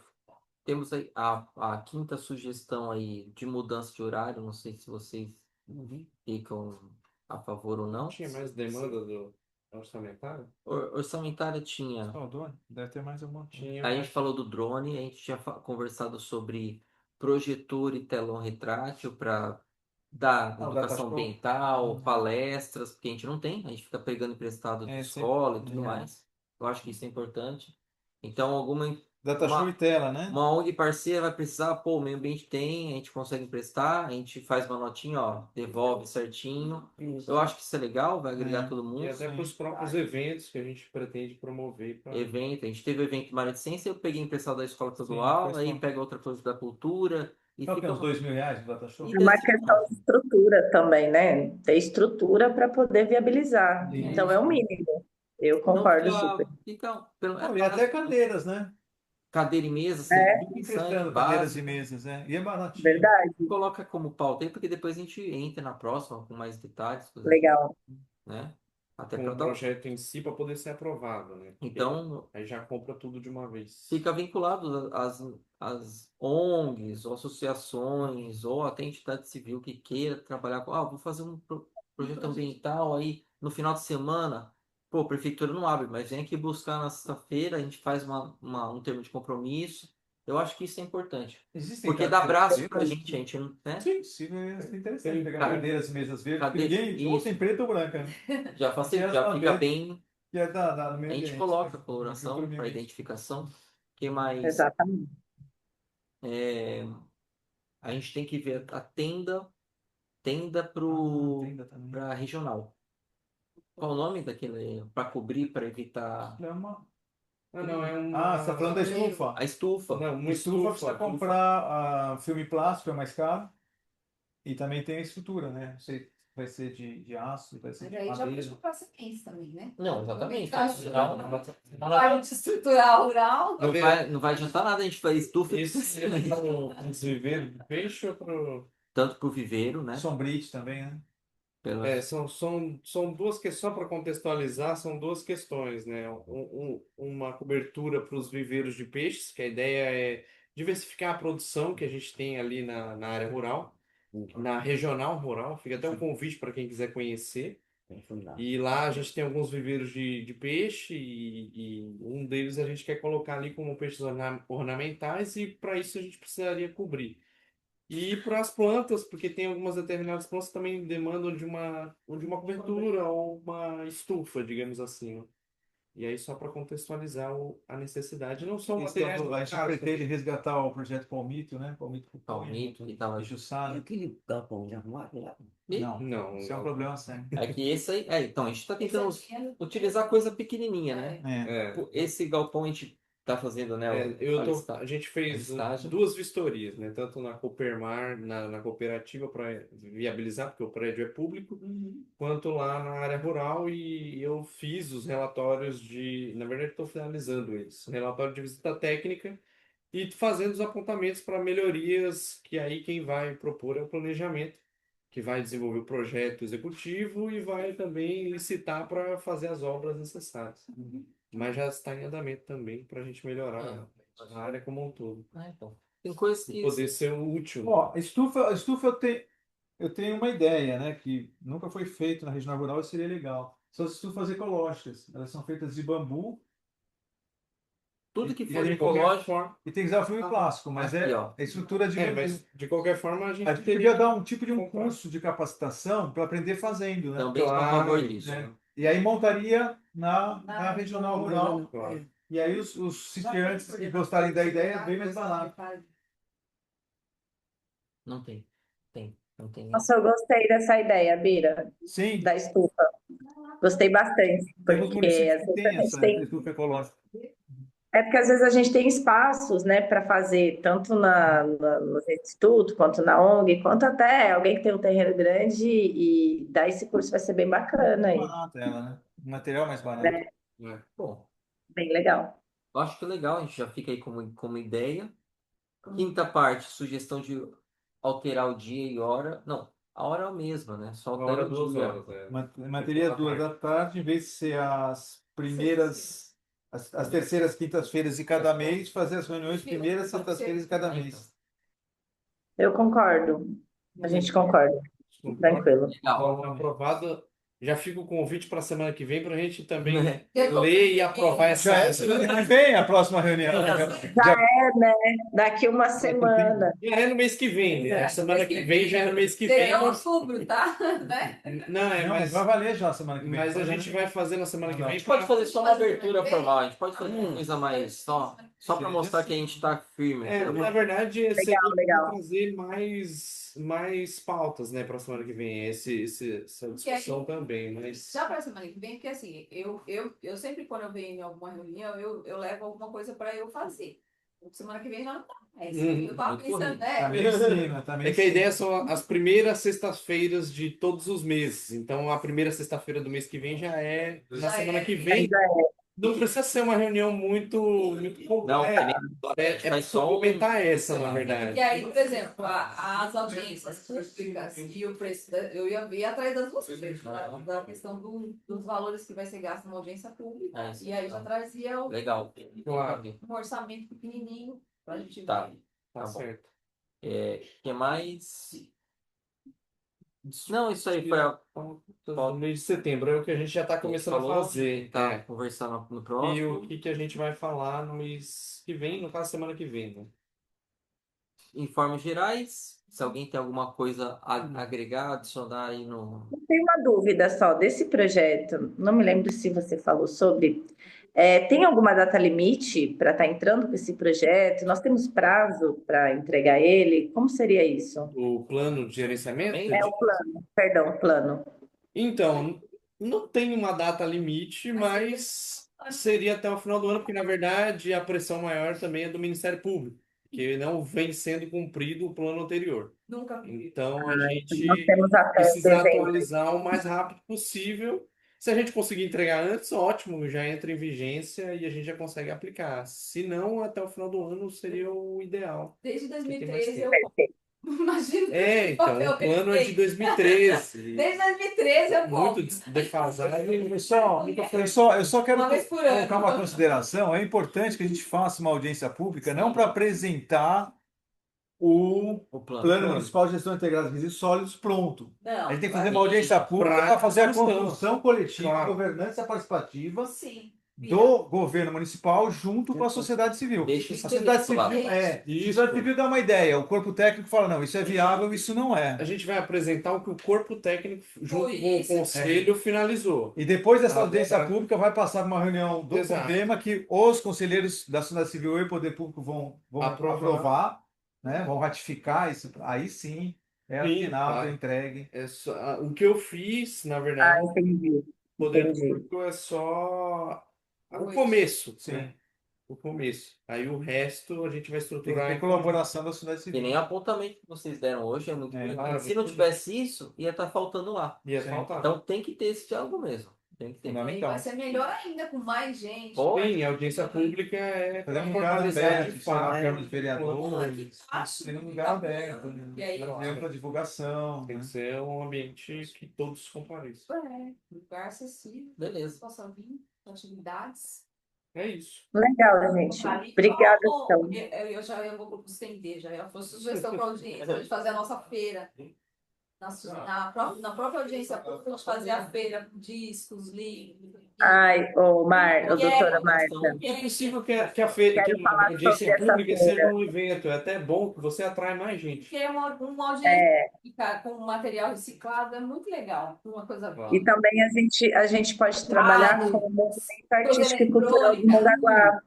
temos aí a quinta sugestão aí de mudança de horário. Não sei se vocês ficam a favor ou não. Tinha mais demanda do orçamentário? Orçamentária tinha. Só o drone? Deve ter mais alguma. A gente falou do drone, a gente tinha conversado sobre projetor e telão retrátil para dar educação datashow. ambiental, palestras, porque a gente não tem, a gente fica pegando emprestado de escola e tudo mais. Eu acho que isso é importante. Então, Datashow e tela, né? uma ONG parceira vai precisar, pô, o meio ambiente tem, a gente consegue emprestar, a gente faz uma notinha, ó, devolve certinho. Eu acho que isso é legal, vai agregar todo mundo. E até para os próprios eventos que a gente pretende promover. A gente teve o evento Mar de Ciência, eu peguei emprestado da escola estadual, Sim, aí pega outra coisa da cultura. E Qual que é fica uns R$ 2.000 do datashow? É uma questão de estrutura também, né? Ter estrutura para poder viabilizar. Isso. Então é o mínimo. Eu concordo super. E até cadeiras, né? Cadeira e mesa, Emprestando cadeiras e mesas, né? E é baratinho. Verdade. Coloca como pauta aí, porque depois a gente entra na próxima com mais detalhes. Legal. Né? Até Com para o projeto em si para poder ser aprovado, né? Então, aí já compra tudo de uma vez. Fica vinculado às ONGs, ou associações, ou até entidade civil que queira trabalhar com, vou fazer um projeto ambiental aí no final de semana. Pô, a prefeitura não abre, mas vem aqui buscar na sexta-feira, a gente faz um termo de compromisso. Eu acho que isso é importante. Porque dá braço pra gente, a gente não. Né? Sim, é interessante pegar cadeiras e mesas verdes, porque ninguém isso. ou tem preta ou branca. Né? Já fica bem que é do A meio gente ambiente. coloca Da coloração agricultura e meio para ambiente. identificação. O que mais? Exatamente. A gente tem que ver a tenda Tenda também. para regional. Qual o nome daquele? Para cobrir, para evitar É uma... Ah, não, é Ah, você está falando da estufa? a estufa. Não, uma Estufa precisa estufa. comprar filme plástico, é mais caro. E também tem a estrutura, né? Não sei se vai ser de aço, vai ser Mas de aí já pode madeira. comprar sementes também, né? Não, exatamente. Aproveitar Senão, parte estrutural rural. não vai adiantar nada a gente fazer estufa Isso é para os viveiros de peixe ou para... tanto para o viveiro, né? Sombrite também, né? São duas questões, só para contextualizar, são duas questões, né? Uma cobertura para os viveiros de peixes, que a ideia é diversificar a produção que a gente tem ali na área rural, na regional rural. Fica até um convite para quem quiser conhecer. E lá a gente tem alguns viveiros de peixe e um deles a gente quer colocar ali como peixes ornamentais e para isso a gente precisaria cobrir. E para as plantas, porque tem algumas determinadas plantas que também demandam de uma cobertura ou uma estufa, digamos assim, né? E aí só para contextualizar a necessidade, não são materiais A gente caros. pretende resgatar o projeto Palmito, né? Palmito Palmito, que tava... e Jussara. E aquele galpão de armário lá? Não, Não, isso é um não. problema sério. É que esse aí. Então, a gente está tentando Esse é utilizar coisa pequenininha, né? É. Esse galpão a gente tá fazendo, né? A gente fez listagem. duas vistorias, né? Tanto na Copermar, na cooperativa para viabilizar, porque o prédio é público, quanto lá na área rural e eu fiz os relatórios na verdade estou finalizando eles, relatório de visita técnica e fazendo os apontamentos para melhorias que aí quem vai propor é o planejamento, que vai desenvolver o projeto executivo e vai também licitar para fazer as obras necessárias. Mas já está em andamento também para a gente melhorar a área como um todo. Então. Tem coisas que. Poder ser útil. Ó, estufa eu tenho uma ideia, né? Que nunca foi feito na regional rural e seria legal. São as estufas ecológicas. Elas são feitas de bambu Tudo que e for de ecológico. e tem que usar filme plástico, mas Aqui, é ó. a estrutura de bambu. Mas de qualquer forma a gente A gente teria podia dar um tipo de um comprar. curso de capacitação para aprender fazendo, né? Também sou a favor disso. né? E aí montaria na regional rural. Claro. E aí os sitiantes que gostarem da ideia é bem mais barato. Não tem. Não tem. Nossa, eu gostei dessa ideia, Bira, Sim, da estufa. Gostei bastante, temos porque municípios às que vezes têm a gente essa tem. estufa ecológica. É porque às vezes a gente tem espaços, né, para fazer, tanto no instituto, quanto na ONG, quanto até alguém que tem um terreno grande e dar esse curso vai ser bem bacana aí, Barato ela, né? O material é mais barato. né? Bom, Bem legal. eu acho que é legal, a gente já fica aí como ideia. Quinta parte, sugestão de alterar o dia e hora. Não, a hora é a mesma, né? Só Uma altera hora, o 2 dia. horas. Manteria às 2 da tarde, em vez de ser as primeiras, as terceiras quintas-feiras de cada mês, fazer as reuniões primeiras sextas-feiras de cada mês. Eu concordo. A gente concorda. Tranquilo. Legal. Aprovado. Já fica o convite para a semana que vem para a gente também Né? ler e aprovar essa. Já é semana que vem a próxima reunião. Daqui uma semana. Já é no mês que vem, né? A semana que vem já é no mês que vem. Seria outubro, tá? Né? Não, Não, mas mas vai valer já a semana que vem. a gente vai fazer na semana que Não. vem. A gente pode fazer só uma abertura formal, a gente pode fazer uma coisa mais só para mostrar que a gente está firme. Na verdade, seria legal. trazer mais pautas, né, para a semana que vem. Essa discussão também, mas Já para a semana que vem, porque assim, eu sempre quando eu venho em alguma reunião, eu levo alguma coisa para eu fazer. Semana que vem já não tá mais. Eu tava muito pensando, corrido. Tá meio em cima, tá meio é em que a cima. ideia são as primeiras sextas-feiras de todos os meses. Então, a primeira sexta-feira do mês que vem já é na Já semana é. que vem. Não precisa ser uma reunião muito Não, é faz só um- complementar essa, na verdade. E aí, por exemplo, as audiências públicas e o preço, eu ia ver atrás das duas coisas, da questão dos valores que vai ser gasto na audiência pública, É, isso. e aí já trazia Legal. Claro. um orçamento pequenininho para a gente Tá. ver. Tá bom. certo. Que mais? Não, isso aí foi a. No mês de setembro é o que a gente já está começando a falou, fazer. Tá, conversar no E próximo. o que a gente vai falar no mês que vem, no caso, semana que vem, né? em formas gerais. Se alguém tem alguma coisa a agregar, adicionar aí no. Tenho uma dúvida só desse projeto. Não me lembro se você falou sobre. Tem alguma data limite para estar entrando com esse projeto? Nós temos prazo para entregar ele? Como seria isso? O plano de gerenciamento? É O plano, perdão, o plano. Então, não tem uma data limite, mas seria até o final do ano, porque na verdade a pressão maior também é do Ministério Público, que não vem sendo cumprido o plano anterior. Nunca vi. Então a Nós gente temos até precisa dezembro. atualizar o mais rápido possível. Se a gente conseguir entregar antes, ótimo, já entra em vigência e a gente já consegue aplicar. Se não, até o final do ano seria o ideal. Desde Porque tem 2013 eu Perfeito. imagino que É, esse então, papel o plano é de perfeito. 2013. Desde 2013 eu Muito compro. defasado. Eu só quero Uma vez por ano. colocar uma consideração. É importante que a gente faça uma audiência pública, não para apresentar o O plano. Plano Municipal de Gestão Integrada de Resíduos Sólidos pronto. Não, A gente tem que fazer uma aí- audiência pública Pra para fazer a discussão. construção coletiva, Claro. governança participativa Sim. do governo municipal junto com a sociedade civil. Deixa A isso sociedade claro. civil, a Isso. sociedade civil dá uma ideia, o corpo técnico fala, não, isso é viável, isso não é. A gente vai apresentar o que o corpo técnico, junto Foi com o isso. conselho, finalizou. E depois dessa Ah, audiência verdade. pública vai passar por uma reunião do Exato. CONDEMA que os conselheiros da sociedade civil e poder público vão aprovar, né? Vão ratificar isso. Aí sim, é Sim, afinal, claro. é entregue. O que eu fiz, na verdade, Entendi. o poder entendi. público é só o Oi. começo, Sim. né? O começo. Aí o resto a gente vai Tem que estruturar ter colaboração da sociedade E civil. nem apontamento que vocês deram hoje é muito importante. claro, Se não muito tivesse isso, ia estar faltando lá. Ia Sim. faltar. Então tem que ter esse diálogo mesmo. Tem que ter. E Fundamental. vai ser melhor ainda com mais gente. Pô, Sim, a audiência pública é Fazer para um lugar fortalecer aberto, de sei lá, fato. Câmara de Vereadores, Fácil. tem um lugar aberto, né? E aí, Ampla divulgação, Tem né? que ser um ambiente que todos compareçam. lugar acessível. beleza. Possa vir, atividades. É isso. Legal, gente. Ali, Obrigada, ó, então. eu já ia vou estender, já ia fosse sugestão para a audiência, a gente fazer a nossa feira. Na própria audiência pública, a gente fazer a feira com discos, livros. Ai, doutora Marta. É possível que a feira, que Quero a falar audiência sobre essa pública feira. seja um evento. É até bom que você atrai mais gente. Porque uma audiência pública com material reciclado é muito legal. Uma coisa E também a gente pode trabalhar com o movimento artístico e cultural de Mongaguá.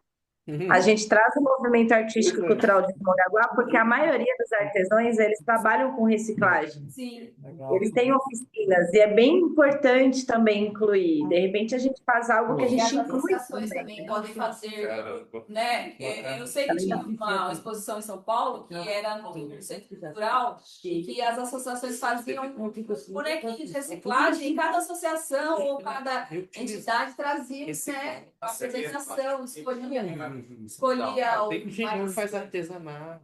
A gente traz o movimento artístico e cultural de Mongaguá porque a maioria dos artesãos, eles trabalham com reciclagem. Sim. Eles têm oficinas e é bem importante também incluir. De repente a gente faz algo que a E gente as inclui associações também podem fazer, Caramba. né? Eu sei que tinha uma exposição em São Paulo que era no Centro Cultural, que as associações faziam bonequinhos de reciclagem e cada associação ou cada entidade trazia, né, a apresentação, escolhia Tem gente que mais faz artesanato.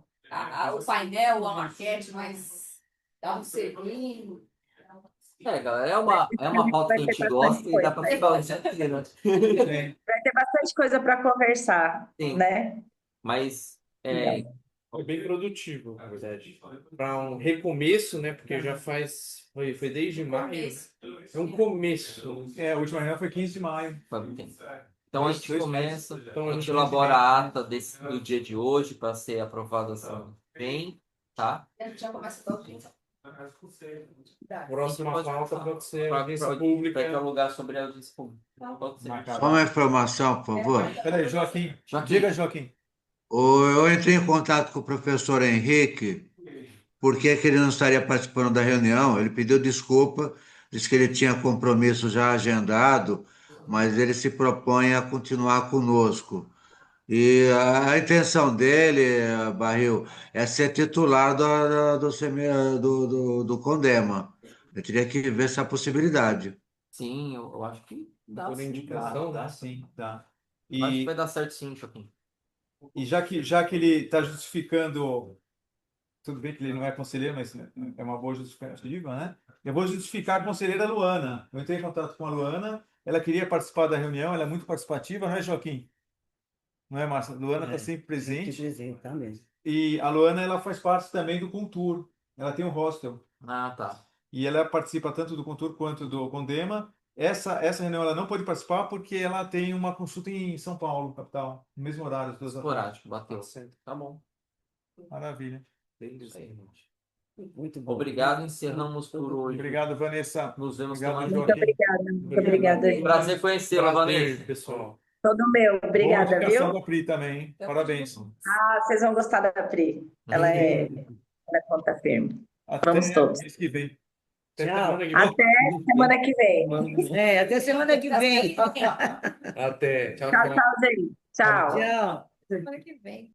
o painel, a maquete, mais dá um selinho. Galera, é uma pauta que a gente gosta e dá para ficar o dia inteiro. Vai ter bastante coisa para conversar, Sim. né? Mas Foi bem produtivo, na verdade. Para um recomeço, né? Porque já foi desde maio. É um começo. A última reunião foi 15 de maio. então a gente começa, Então, a gente elabora a ata do dia de hoje para ser aprovada assim bem, tá? A gente já começa a audiência. Próxima pauta pode ser Pra- audiência pra- pública. Vai dialogar sobre a audiência pública. Pode ser. Só uma informação, por favor. Peraí, Joaquim. Joaquim. Diga, Joaquim. Eu entrei em contato com o professor Henrique, porque que ele não estaria participando da reunião. Ele pediu desculpa, disse que ele tinha compromisso já agendado, mas ele se propõe a continuar conosco. E a intenção dele, Barril, é ser titular do Condema. Eu teria que ver essa possibilidade. Sim, eu acho que dá Por sim. indicação, Dá sim, dá. Eu acho que E, vai dar certo sim, Joaquim. e já que ele está justificando, tudo bem que ele não é conselheiro, mas é uma boa justificativa, né? Eu vou justificar a conselheira Luana. Eu entrei em contato com a Luana, ela queria participar da reunião, ela é muito participativa, não é, Joaquim? Não é, Márcia? A Luana está sempre presente. presente, tá mesmo. E a Luana, ela faz parte também do Contour. Ela tem um hostel. Ah, tá. E ela participa tanto do Contour quanto do Condema. Essa reunião ela não pode participar porque ela tem uma consulta em São Paulo, capital, no mesmo horário. Às 2 da tarde. Esporádico, bateu. Tá bom. Maravilha. Isso aí, gente. Muito bom. Obrigado, encerramos por hoje. Obrigado, Vanessa. Nos vemos Obrigado, semana Muito que vem. obrigada, muito obrigada, gente. Prazer conhecê-la, Prazer, Vanessa. pessoal. Todo meu, Boa obrigada, indicação viu? da Pri também, hein? Parabéns. Ah, vocês vão gostar da Pri. Ela é conta firme. Até Vamos todos. mês que vem. Até Tchau. semana que vem. Até semana que vem. É, até semana que vem. Até. Tchau, Tchau, tchau. tchau, gente. Tchau. Tchau. Semana que vem.